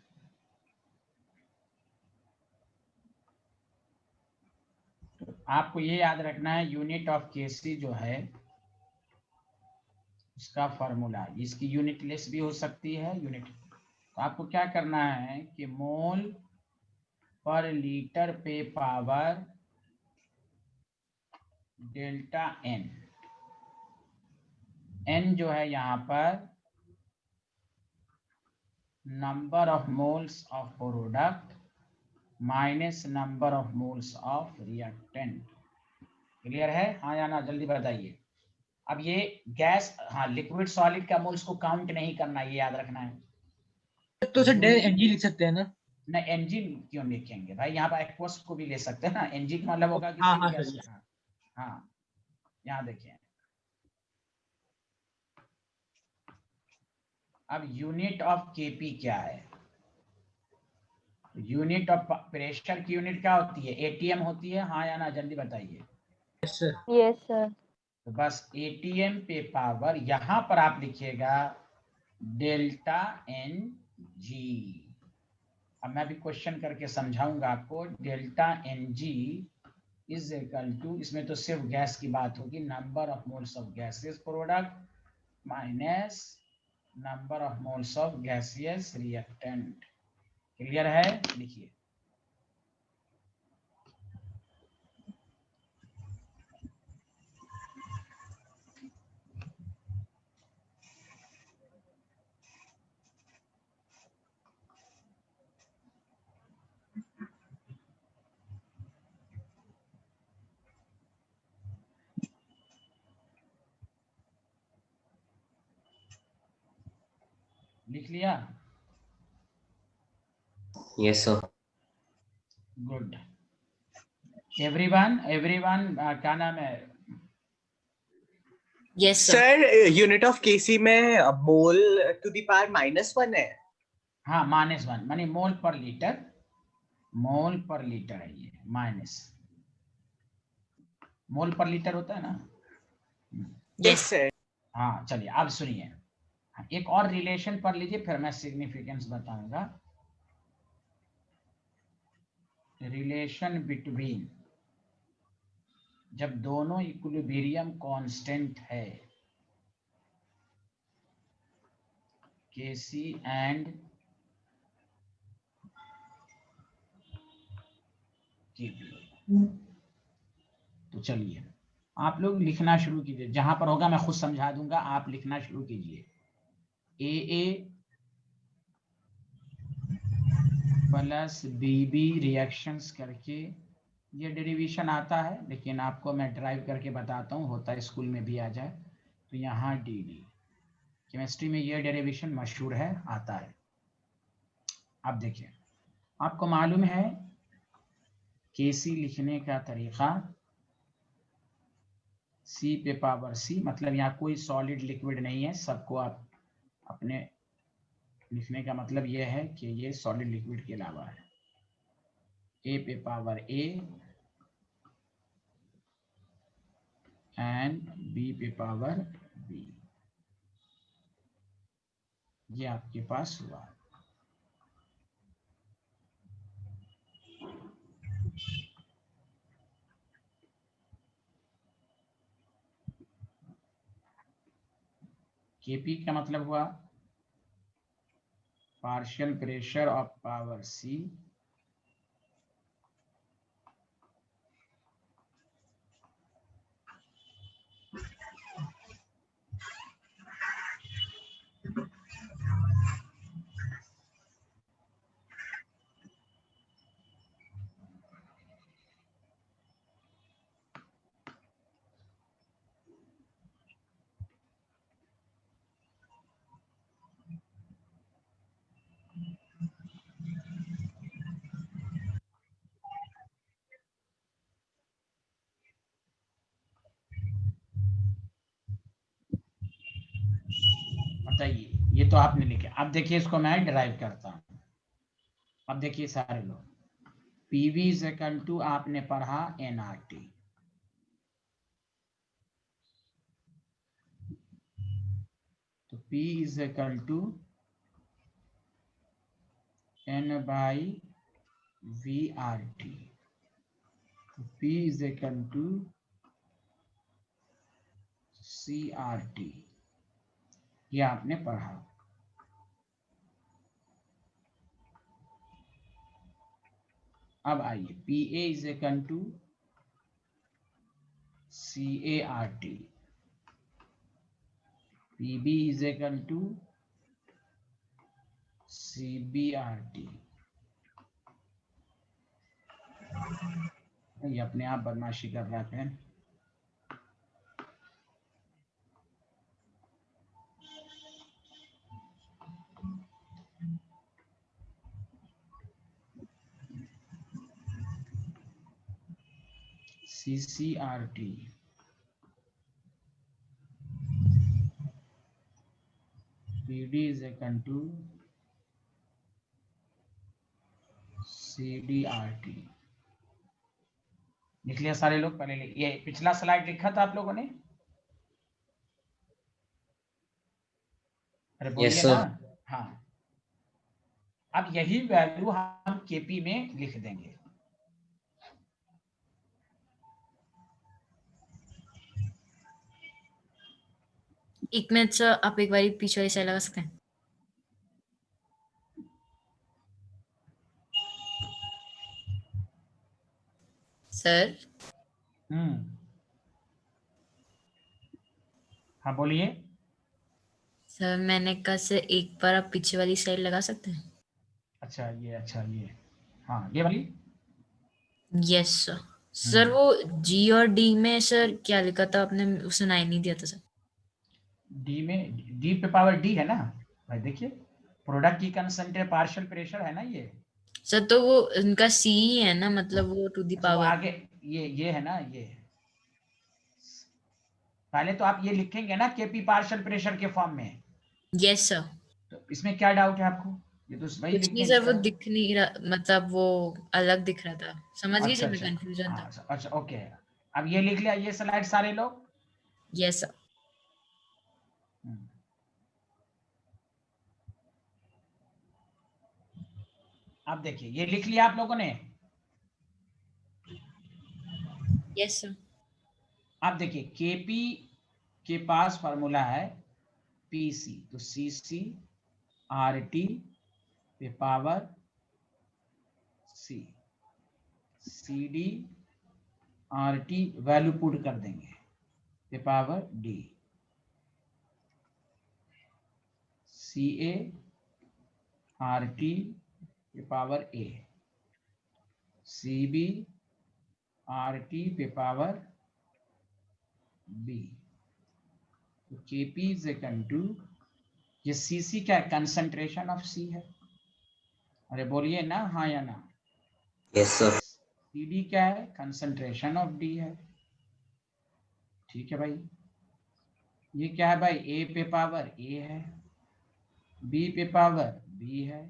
आपको ये याद रखना है, यूनिट ऑफ केसी जो है उसका फॉर्मूला, इसकी यूनिट लेस भी हो सकती है यूनिट। तो आपको क्या करना है कि मोल पर लीटर पे पावर डेल्टा एन, एन जो है यहाँ पर number of moles of product minus number of moles of reactant. Clear है? हाँ या ना, जल्दी बताइए। अब ये गैस, हाँ लिक्विड सॉलिड का मोल्स को काउंट नहीं करना, ये याद रखना है। तो सर डेल एनजी लिख सकते हैं ना? ना एनजी क्यों लिखेंगे भाई, यहाँ पर एक्वस को भी ले सकते हैं ना। एनजी का मतलब होगा कि हाँ सिर्फ हाँ गैस। सर। हाँ यहाँ देखिए, अब यूनिट ऑफ केपी क्या है? यूनिट ऑफ प्रेशर की यूनिट क्या होती है? एटीएम होती है, हाँ या ना, जल्दी बताइए। Yes sir. Yes, sir. तो बस एटीएम पे पावर, यहां पर आप लिखिएगा डेल्टा एन जी। अब मैं भी क्वेश्चन करके समझाऊंगा आपको। Delta N G is equal to, इसमें तो सिर्फ गैस की बात होगी, number of moles of gases product minus number of moles of gaseous reactant. Clear है? लिखिए। लिख लिया? Yes sir. Good. Everyone, everyone क्या नाम है? Yes sir. Sir unit of KC में मोल टू द पावर -1 है। हाँ -1 मानी मोल पर लीटर, मोल पर लीटर है ये, माइनस मोल पर लीटर होता है ना। Yes sir. हाँ चलिए अब सुनिए, एक और रिलेशन पढ़ लीजिए, फिर मैं सिग्निफिकेंस बताऊंगा। रिलेशन बिटवीन, जब दोनों इक्विलिब्रियम कांस्टेंट है, केसी एंड केपी। तो चलिए आप लोग लिखना शुरू कीजिए, जहां पर होगा मैं खुद समझा दूंगा, आप लिखना शुरू कीजिए। ए प्लस बी रिएक्शंस करके ये डेरिवेशन आता है, लेकिन आपको मैं ड्राइव करके बताता हूँ, होता है स्कूल में भी आ जाए। तो यहाँ डी केमिस्ट्री में ये डेरिवेशन मशहूर है, आता है। अब देखिए, आपको मालूम है केसी लिखने का तरीका, सी पे पावर सी, मतलब यहाँ कोई सॉलिड लिक्विड नहीं है, सबको आप अपने लिखने का मतलब यह है कि ये सॉलिड लिक्विड के अलावा है। ए पे पावर ए एंड बी पे पावर बी, ये आपके पास हुआ। केपी का मतलब हुआ पार्शियल प्रेशर ऑफ पावर सी बताइए, ये तो आपने लिखे। अब देखिए इसको मैं डिराइव करता हूं। अब देखिए सारे लोग, पीवी इज इक्वल टू आपने पढ़ा एनआरटी, तो P is equal to N by V R T, P is equal to C R T, ये आपने पढ़ा। अब आइए, P A is equal to C A R T, P B is equal to C B R T. ये अपने आप बदमाशी कर रहा है। CCRT, PD is equal to CDRT। लिख लिया सारे लोग? पहले ये पिछला स्लाइड लिखा था आप लोगों ने? अरे बोलिए ना। हाँ, अब यही वैल्यू हम केपी में लिख देंगे। एक मिनट सर, आप एक बार पीछे वाली साइड लगा सकते हैं? सर हाँ बोलिए। सर मैंने कहा सर एक बार आप पीछे वाली साइड लगा सकते हैं? अच्छा ये हाँ, ये वाली। Yes sir. सर वो जी और डी में सर क्या लिखा था आपने? उसने 9 नहीं दिया था सर। डी में, डी पे पावर डी है ना भाई, देखिए प्रोडक्ट की कंसंट्रेट पार्शियल प्रेशर है ना ये सर, तो वो उनका सी ही है ना, मतलब वो टू दी वो पावर। आगे ये है ना, ये पहले तो आप ये लिखेंगे ना केपी पार्शियल प्रेशर के फॉर्म में। Yes sir. तो इसमें क्या डाउट है आपको? ये तो वही कुछ नहीं लिखने सर, वो का है। दिख नहीं रहा, मतलब वो अलग दिख रहा था। समझ गई सर, मैं कंफ्यूजन था। अच्छा ओके। अब ये लिख लिया ये स्लाइड सारे लोग? Yes sir. अब देखिए ये लिख लिया आप लोगों ने? Yes sir. अब देखिए केपी के पास फॉर्मूला है पीसी, तो सीसी आर टी पे power C, C D R T value put कर देंगे पे power D, C A R T पे power A, C B R T पे पावर बी। तो केपी इज इक्वल टू, ये सीसी क्या है? कंसंट्रेशन ऑफ सी है। अरे बोलिए ना हाँ या ना। Yes sir. डी क्या है? कंसंट्रेशन ऑफ डी है। ठीक है भाई। ये क्या है भाई? ए पे पावर ए है, बी पे पावर बी है,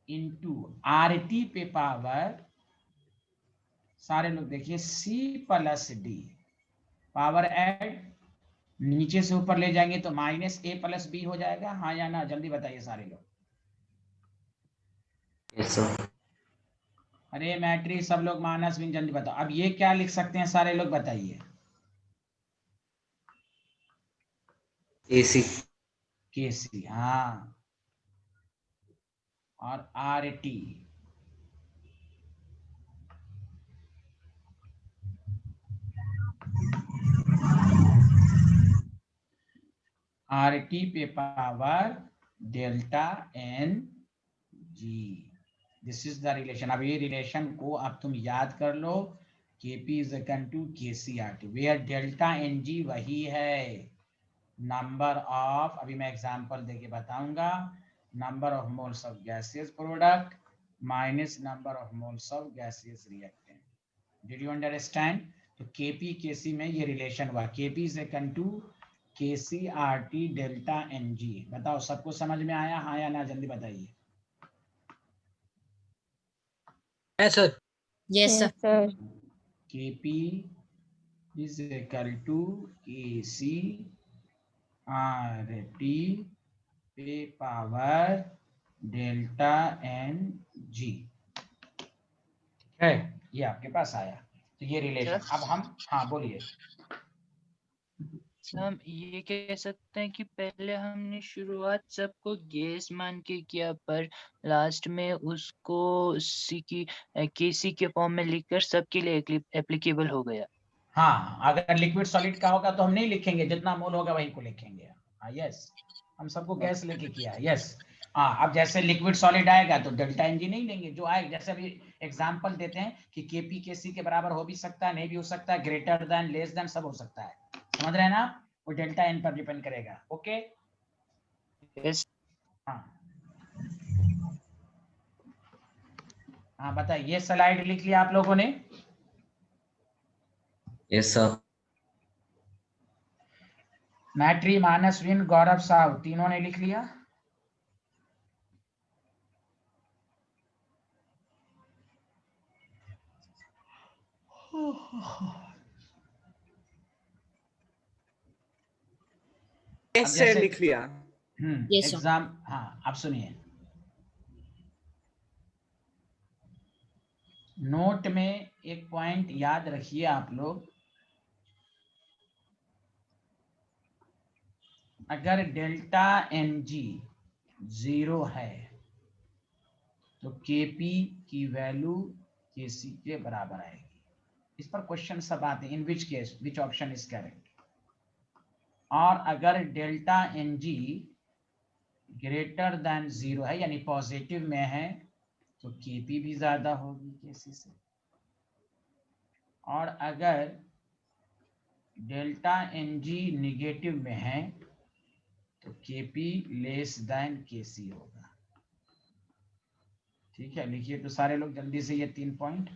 इनटू आर टी पे पावर, सारे लोग देखिए, C plus D, power add नीचे से ऊपर ले जाएंगे तो माइनस ए प्लस बी हो जाएगा। हाँ या ना? जल्दी बताइए सारे लोग। Yes sir. अरे मैट्री सब लोग माइनस भी, जल्दी बताओ। अब ये क्या लिख सकते हैं सारे लोग बताइए? एसी। केसी। हाँ, और आर टी पे power delta N G. This is the relation. अब ये रिलेशन को अब तुम याद कर लो, Kp is equal to KCRT, where delta N G वही है नंबर ऑफ, अभी मैं एग्जांपल देके बताऊंगा, number of moles of gaseous product minus number of moles of gaseous reactant. Did you understand? तो Kp Kc में ये रिलेशन हुआ, Kp is equal to KCRT delta N G. बताओ सबको समझ में आया, हाँ या ना, जल्दी बताइए। Yes sir. Yes Yes, sir. sir. Kp is equal to KCRT पे पावर डेल्टा एन जी। है, ये आपके पास आया, तो ये रिलेशन। सर? अब हम, हाँ बोलिए। सर हम ये कह सकते हैं कि पहले हमने शुरुआत सबको गैस मान के किया, पर लास्ट में उसको सी की केसी के फॉर्म में लिखकर सबके लिए एप्लीकेबल हो गया। हाँ, अगर लिक्विड सॉलिड का होगा तो हम नहीं लिखेंगे, जितना मोल होगा वही को लिखेंगे। हाँ यस, हम सबको गैस लेके किया, यस। हाँ, अब जैसे लिक्विड सॉलिड आएगा तो डेल्टा एन जी नहीं लेंगे, जो आएगा, जैसे अभी एग्जांपल देते हैं कि केपी केसी के बराबर हो भी सकता है, नहीं भी हो सकता है, ग्रेटर देन, लेस देन, सब हो सकता है। समझ रहे हैं ना? वो डेल्टा एन पर डिपेंड करेगा। Okay, yes. हाँ हाँ, बताइए, ये स्लाइड लिख लिया आप लोगों ने? Yes sir. Maitri, Manasvin, Gaurav, Sahu, तीनों ने लिख लिया? यस सर, लिख लिया। Yes, sir. एग्जाम, हाँ अब सुनिए, नोट में एक पॉइंट याद रखिए आप लोग, अगर डेल्टा एन जी 0 है तो Kp की वैल्यू Kc के बराबर आएगी। इस पर क्वेश्चन सब आते हैं, in which case which option is correct. और अगर delta N G greater than 0 है, यानी पॉजिटिव में है, तो Kp भी ज्यादा होगी Kc से। और अगर डेल्टा एन जी निगेटिव में है तो Kp लेस देन Kc होगा। ठीक है, लिखिए तो सारे लोग जल्दी से ये 3 पॉइंट।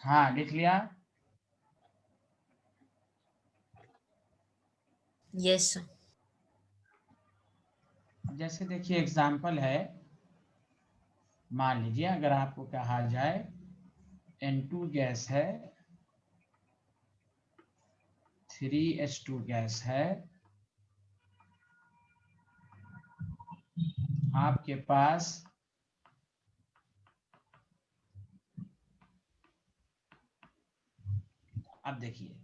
हाँ, लिख लिया? Yes, sir. अब जैसे देखिए एग्जाम्पल है, मान लीजिए अगर आपको कहा जाए N2 गैस है, 3H2 गैस है, आपके पास अब देखिए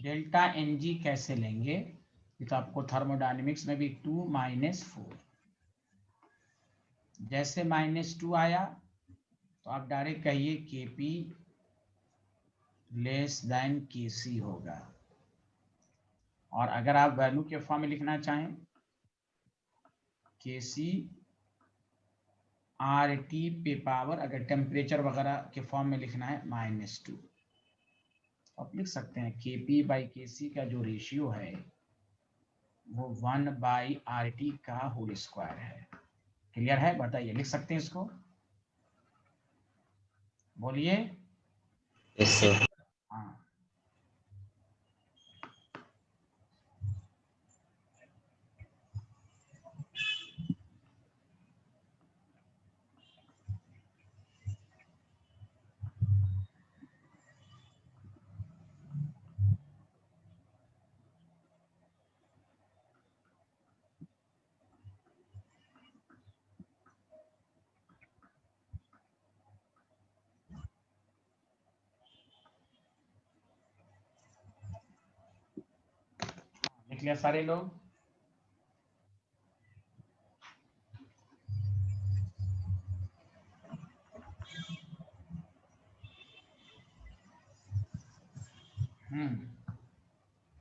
डेल्टा एन जी कैसे लेंगे, ये तो आपको थर्मोडायनेमिक्स में भी 2 - 4, जैसे -2 आया तो आप डायरेक्ट कहिए Kp लेस देन Kc होगा। और अगर आप वैल्यू के फॉर्म में लिखना चाहें, Kc RT पे पावर, अगर टेम्परेचर वगैरह के फॉर्म में लिखना है, -2। आप लिख सकते हैं KP/KC का जो रेशियो है वो 1/RT का होल स्क्वायर है। क्लियर है? बताइए, लिख सकते हैं इसको? बोलिए। Yes sir. हाँ, लिख लिया सारे लोग?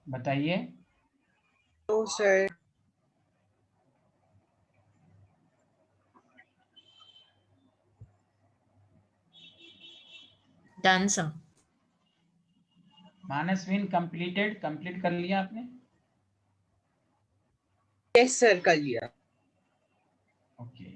बताइए। तो सर डन सर। मानसविन कंप्लीट कर लिया आपने? यस सर कर लिया। ओके।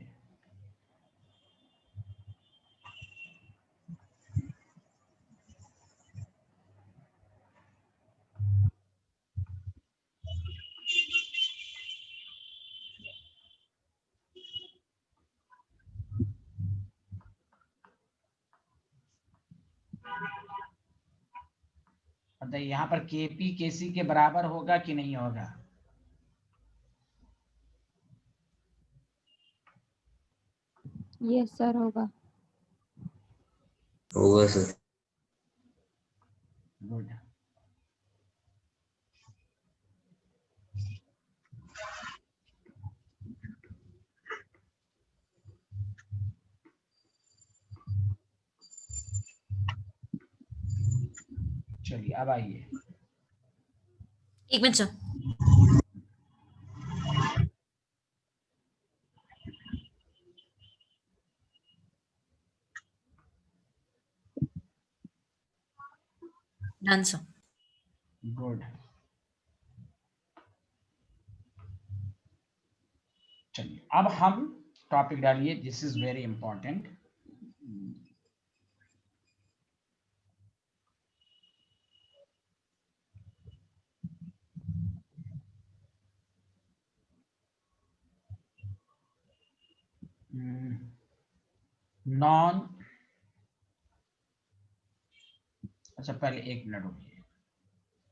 बताइए, यहाँ पर KP KC के बराबर होगा कि नहीं होगा? यस सर होगा। होगा सर। गुड। चलिए अब आइए। एक minute sir. Done sir. Good. चलिए अब हम टॉपिक डालिए, this is very important. Non, अच्छा पहले 1 मिनट रुकिए।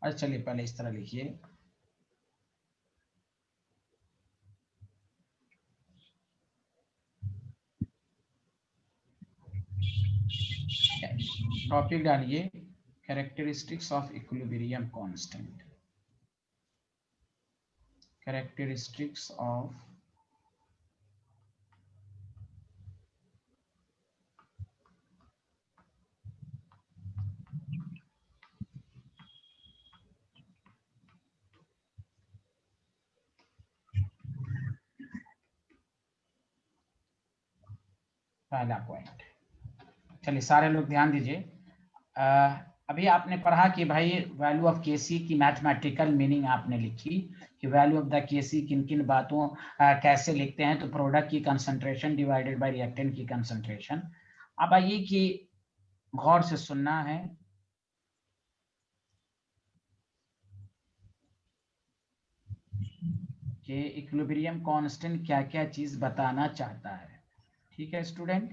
अच्छा चलिए पहले इस तरह लिखिए, टॉपिक डालिए characteristics of equilibrium constant. Characteristics of पहला पॉइंट। चलिए सारे लोग ध्यान दीजिए। अभी आपने पढ़ा कि भाई वैल्यू ऑफ केसी की मैथमेटिकल मीनिंग आपने लिखी कि वैल्यू ऑफ द केसी किन किन बातों कैसे लिखते हैं, तो प्रोडक्ट की कंसंट्रेशन डिवाइडेड बाय रिएक्टेंट की कंसंट्रेशन। अब आइए कि गौर से सुनना है। कि इक्विलिब्रियम कांस्टेंट क्या क्या चीज बताना चाहता है। ठीक है स्टूडेंट,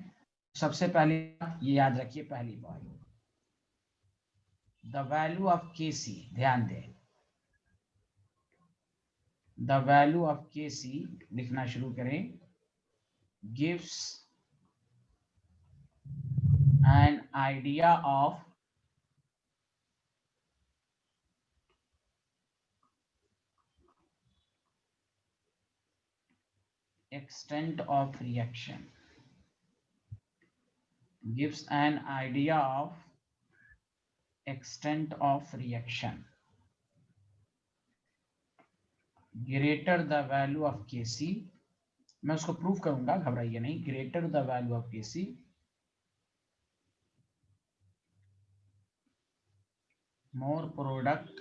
सबसे पहले ये याद रखिए, पहली बात द वैल्यू ऑफ केसी, ध्यान दें, द वैल्यू ऑफ केसी लिखना शुरू करें, gives an idea of extent of reaction, gives an idea of extent of reaction. Greater the value of Kc, मैं उसको प्रूव करूंगा, घबराइए नहीं। Greater the value of KC more product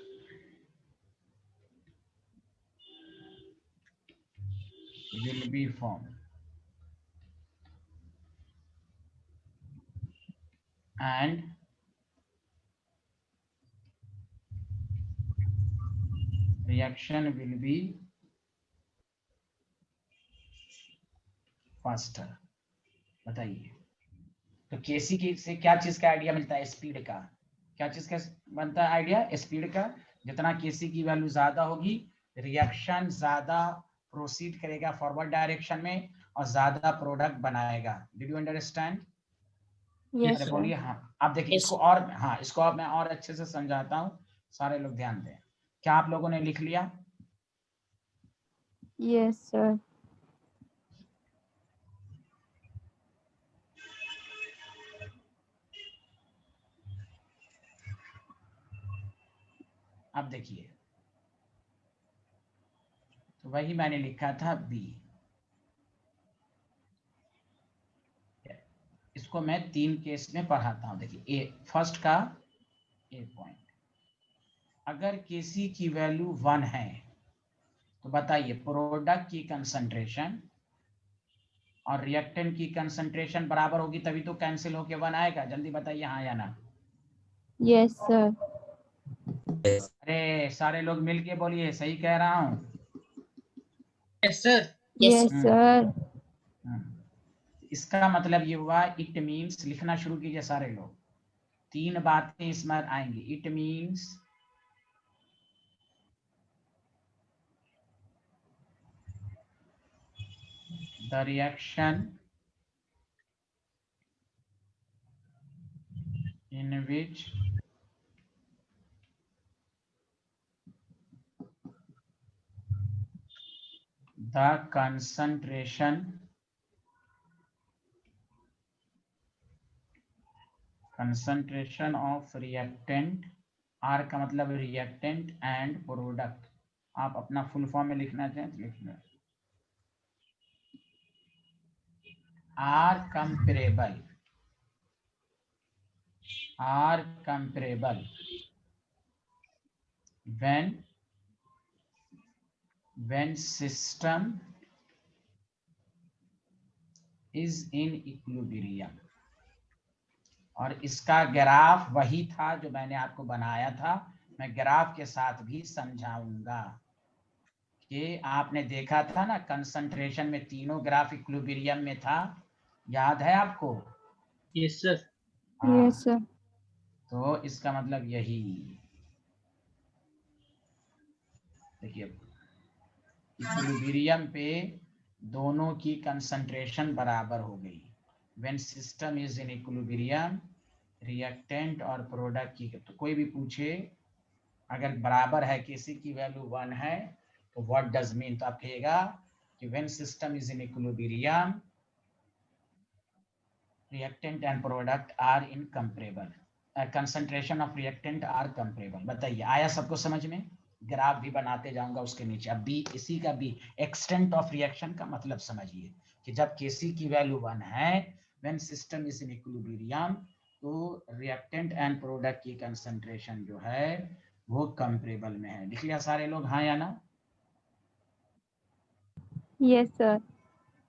will be formed and reaction will be faster। बताइए, तो केसी की से क्या चीज का आइडिया मिलता है? स्पीड का। क्या चीज का बनता है आइडिया? स्पीड का। जितना केसी की वैल्यू ज्यादा होगी, रिएक्शन ज्यादा प्रोसीड करेगा फॉरवर्ड डायरेक्शन में और ज्यादा प्रोडक्ट बनाएगा। Did you understand? Yes, अरे sir. बोलिए हाँ। आप देखिए Yes. इसको और, हाँ इसको अब मैं और अच्छे से समझाता हूँ, सारे लोग ध्यान दें। क्या आप लोगों ने लिख लिया? Yes, sir. अब देखिए, तो वही मैंने लिखा था बी। इसको मैं 3 केस में पढ़ाता हूं। देखिए ए, फर्स्ट का ए पॉइंट, अगर केसी की वैल्यू 1 है तो बताइए प्रोडक्ट की कंसंट्रेशन और रिएक्टेंट की कंसंट्रेशन बराबर होगी, तभी तो कैंसिल होके 1 आएगा। जल्दी बताइए हाँ या ना। Yes, sir. अरे सारे लोग मिलके बोलिए, सही कह रहा हूं? Yes sir. Yes, sir. इसका मतलब ये हुआ, इट मीन्स, लिखना शुरू कीजिए सारे लोग। 3 बातें इसमें आएंगी। It means the reaction in which the concentration of reactant, R का मतलब reactant and product, आप अपना फुल फॉर्म में लिखना चाहें तो लिखना, are comparable when system is in equilibrium। और इसका ग्राफ वही था जो मैंने आपको बनाया था, मैं ग्राफ के साथ भी समझाऊंगा। कि आपने देखा था ना कंसंट्रेशन में तीनों ग्राफ इक्विलिब्रियम में था, याद है आपको? Yes sir. Yes, sir. तो इसका मतलब यही, देखिए इक्विलिब्रियम पे दोनों की कंसंट्रेशन बराबर हो गई। When system is in equilibrium, reactant और प्रोडक्ट की, तो कोई भी पूछे अगर बराबर है, किसी की वैल्यू 1 है तो व्हाट डज मीन, तो आप कहिएगा कि when system is in equilibrium, reactant and product are incomparable, concentration of reactant are comparable. बताइए आया सबको समझ में? ग्राफ भी बनाते जाऊंगा उसके नीचे। अब बी, इसी का बी, एक्सटेंट ऑफ रिएक्शन का मतलब समझिए कि जब केसी की वैल्यू 1 है, when system is in equilibrium, तो रिएक्टेंट एंड प्रोडक्ट की कंसंट्रेशन जो है वो कंपेरेबल में है। लिख लिया सारे लोग हाँ या ना? Yes, sir.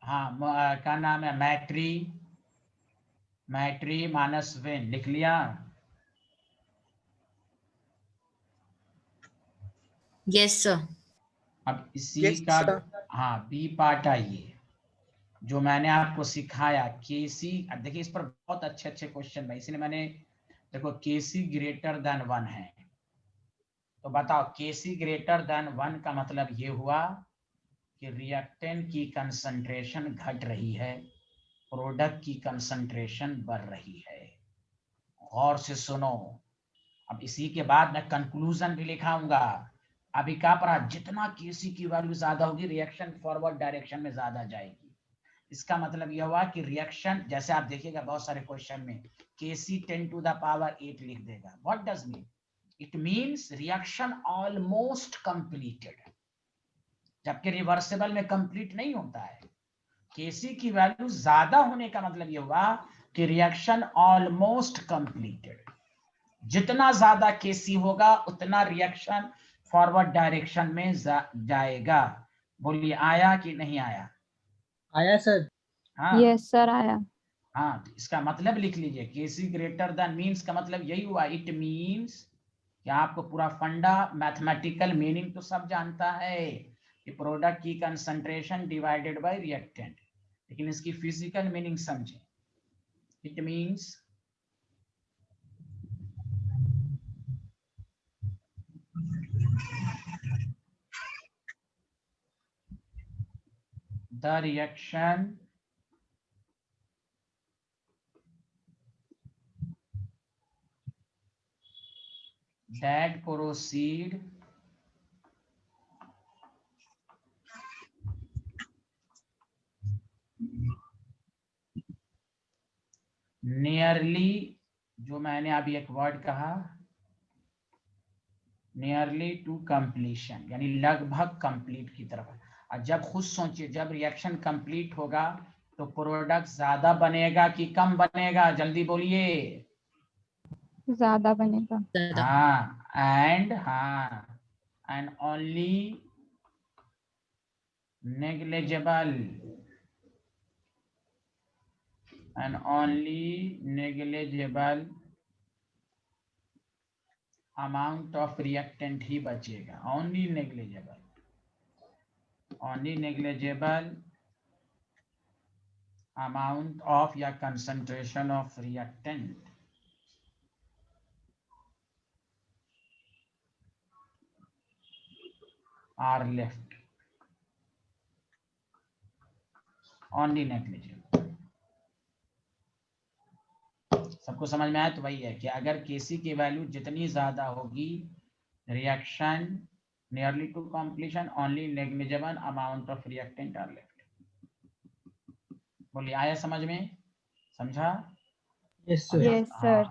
हाँ, क्या नाम है? मैट्री माइनस वेन, लिख लिया? Yes, sir. अब इसी Yes, का sir. हाँ बी पार्ट आइए, जो मैंने आपको सिखाया केसी। अब देखिए इस पर बहुत अच्छे अच्छे क्वेश्चन है, इसलिए मैंने, देखो केसी ग्रेटर देन 1 है, तो बताओ केसी ग्रेटर देन 1 का मतलब ये हुआ कि रिएक्टेंट की कंसंट्रेशन घट रही है, प्रोडक्ट की कंसंट्रेशन बढ़ रही है। गौर से सुनो, अब इसी के बाद मैं कंक्लूजन भी लिखाऊंगा। अभी क्या पढ़ा? जितना केसी की वैल्यू ज्यादा होगी, रिएक्शन फॉरवर्ड डायरेक्शन में ज्यादा जाएगी। इसका मतलब यह हुआ कि रिएक्शन, जैसे आप देखिएगा बहुत सारे क्वेश्चन में केसी 10 टू द पावर 8 लिख देगा। What does mean? It means reaction almost completed, जबकि रिवर्सिबल में कंप्लीट नहीं होता है। Kc की वैल्यू ज्यादा होने का मतलब ये हुआ कि रिएक्शन ऑलमोस्ट कंप्लीटेड। जितना ज्यादा Kc होगा उतना रिएक्शन फॉरवर्ड डायरेक्शन में जाएगा। बोलिए आया कि नहीं आया? आया सर। हाँ यस सर आया। हाँ, तो इसका मतलब लिख लीजिए, Kc ग्रेटर देन मीन्स का मतलब यही हुआ, इट मीन्स कि आपको पूरा फंडा मैथमेटिकल मीनिंग तो सब जानता है कि प्रोडक्ट की कंसंट्रेशन डिवाइडेड बाय रिएक्टेंट, लेकिन इसकी फिजिकल मीनिंग समझे। It means the reaction that proceed nearly, जो मैंने अभी एक वर्ड कहा, नियरली टू कंप्लीशन, यानी लगभग कंप्लीट की तरफ। और जब खुद सोचिए, जब रिएक्शन कंप्लीट होगा तो प्रोडक्ट ज्यादा बनेगा कि कम बनेगा? जल्दी बोलिए। ज्यादा बनेगा। ज्यादा। And only negligible amount of reactant ही बचेगा। ओनली नेग्लिजिबल अमाउंट ऑफ या concentration of reactant are left, only negligible. सबको समझ में आया? तो वही है कि अगर Kc की वैल्यू जितनी ज्यादा होगी, reaction nearly to completion, only negligible amount of reactant are left. बोलिए आया समझ में? समझा? Yes sir. Yes sir.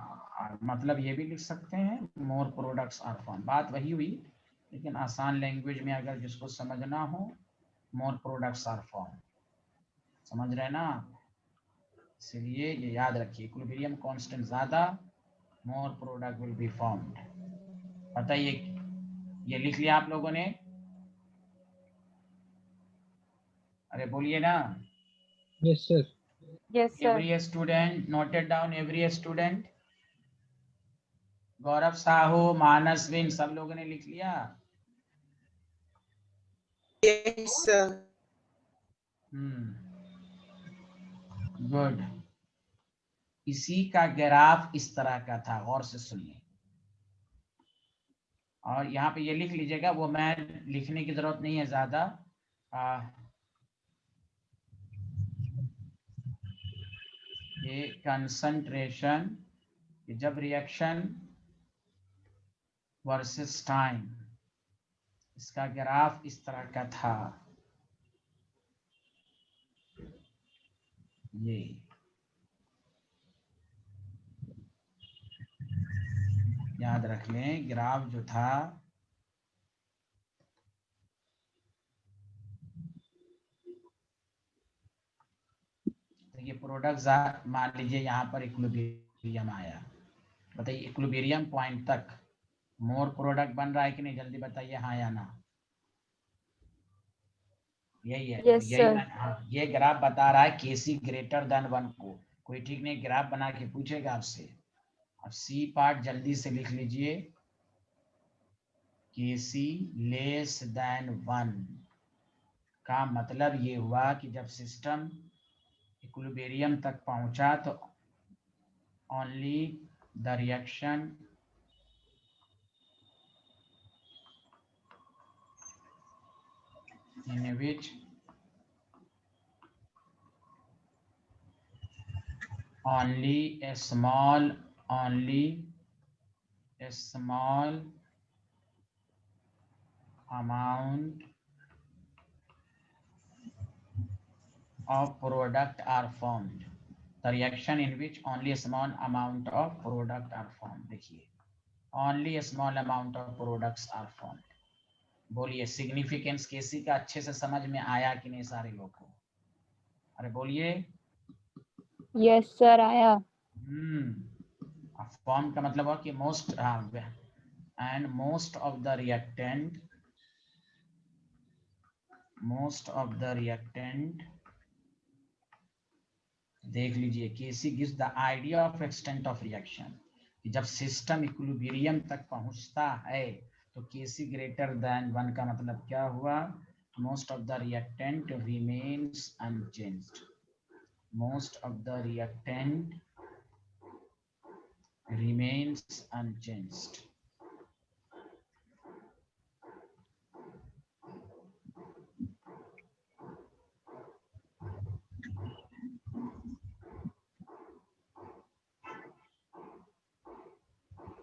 मतलब ये भी लिख सकते हैं, मोर प्रोडक्ट्स आर फॉर्म। बात वही हुई, लेकिन आसान लैंग्वेज में अगर जिसको समझना हो, मोर प्रोडक्ट्स आर फॉर्म। समझ रहे ना? इसलिए ये याद रखिए, इक्विलिब्रियम कांस्टेंट ज्यादा, more product will be formed. बताइए, ये लिख लिया आप लोगों ने? अरे बोलिए ना। Yes sir. Yes sir. Every student noted down, every student. Gaurav Sahu, Manasvin, सब लोगों ने लिख लिया? Yes, sir. गुड। इसी का ग्राफ इस तरह का था, गौर से सुनिए। और यहाँ पे ये लिख लीजिएगा, वो मैं लिखने की जरूरत नहीं है ज्यादा। ये कंसंट्रेशन, जब रिएक्शन वर्सेस टाइम, इसका ग्राफ इस तरह का था। ये याद रख लें, ग्राफ जो था तो ये प्रोडक्ट, मान लीजिए यहाँ पर इक्विलिब्रियम आया। बताइए इक्विलिब्रियम पॉइंट तक मोर प्रोडक्ट बन रहा है कि नहीं? जल्दी बताइए हाँ या ना। यही है। Yes, यही sir. ये ग्राफ बता रहा है Kc ग्रेटर देन 1 को। कोई ठीक नहीं, ग्राफ बना के पूछेगा आपसे। अब सी पार्ट जल्दी से लिख लीजिए, Kc लेस देन 1 का मतलब ये हुआ कि जब सिस्टम इक्विलिब्रियम तक पहुंचा तो only the reaction in which only a small amount of product are formed. The reaction in which only a small amount of product are formed. देखिए, only a small amount of products are formed. बोलिए significance Kc का अच्छे से समझ में आया कि नहीं सारे लोग को? अरे बोलिए। Yes, sir. आया. फॉर्म का मतलब हुआ कि most and most of the reactant देख लीजिए, KC gives the idea of extent of reaction, कि जब सिस्टम इक्विलिब्रियम तक पहुंचता है तो केसी ग्रेटर देन 1 का मतलब क्या हुआ, most of the reactant remains unchanged, most of the reactant remains unchanged.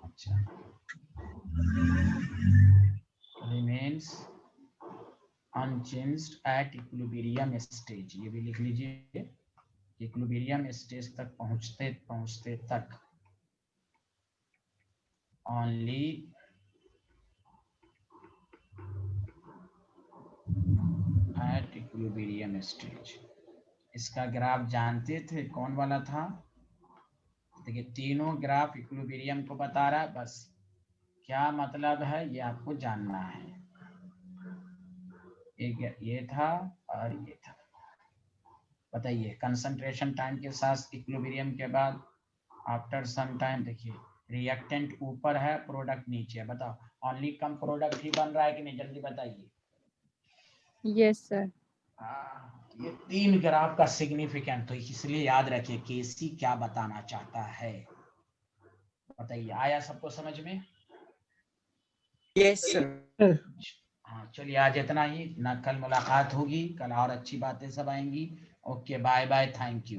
अच्छा, remains unchanged at equilibrium stage, ये भी लिख लीजिए, इक्विलिब्रियम स्टेज तक पहुंचते तक only at equilibrium stage। इसका ग्राफ जानते थे कौन वाला था? देखिए तीनों ग्राफ इक्विलिब्रियम को बता रहा है, बस क्या मतलब है ये आपको जानना है। एक ये था और ये था, बताइए कंसंट्रेशन टाइम के साथ इक्विलिब्रियम के बाद आफ्टर सम टाइम, देखिए रिएक्टेंट ऊपर है, प्रोडक्ट नीचे है, बताओ ओनली कम प्रोडक्ट ही बन रहा है कि नहीं, जल्दी बताइए। Yes, sir. ये 3 ग्राफ का सिग्निफिकेंट, तो इसलिए याद रखिए केसी क्या बताना चाहता है। बताइए, आया सबको समझ में? Yes sir. हाँ चलिए, आज इतना ही ना, कल मुलाकात होगी, कल और अच्छी बातें सब आएंगी। Okay, bye bye, thank you.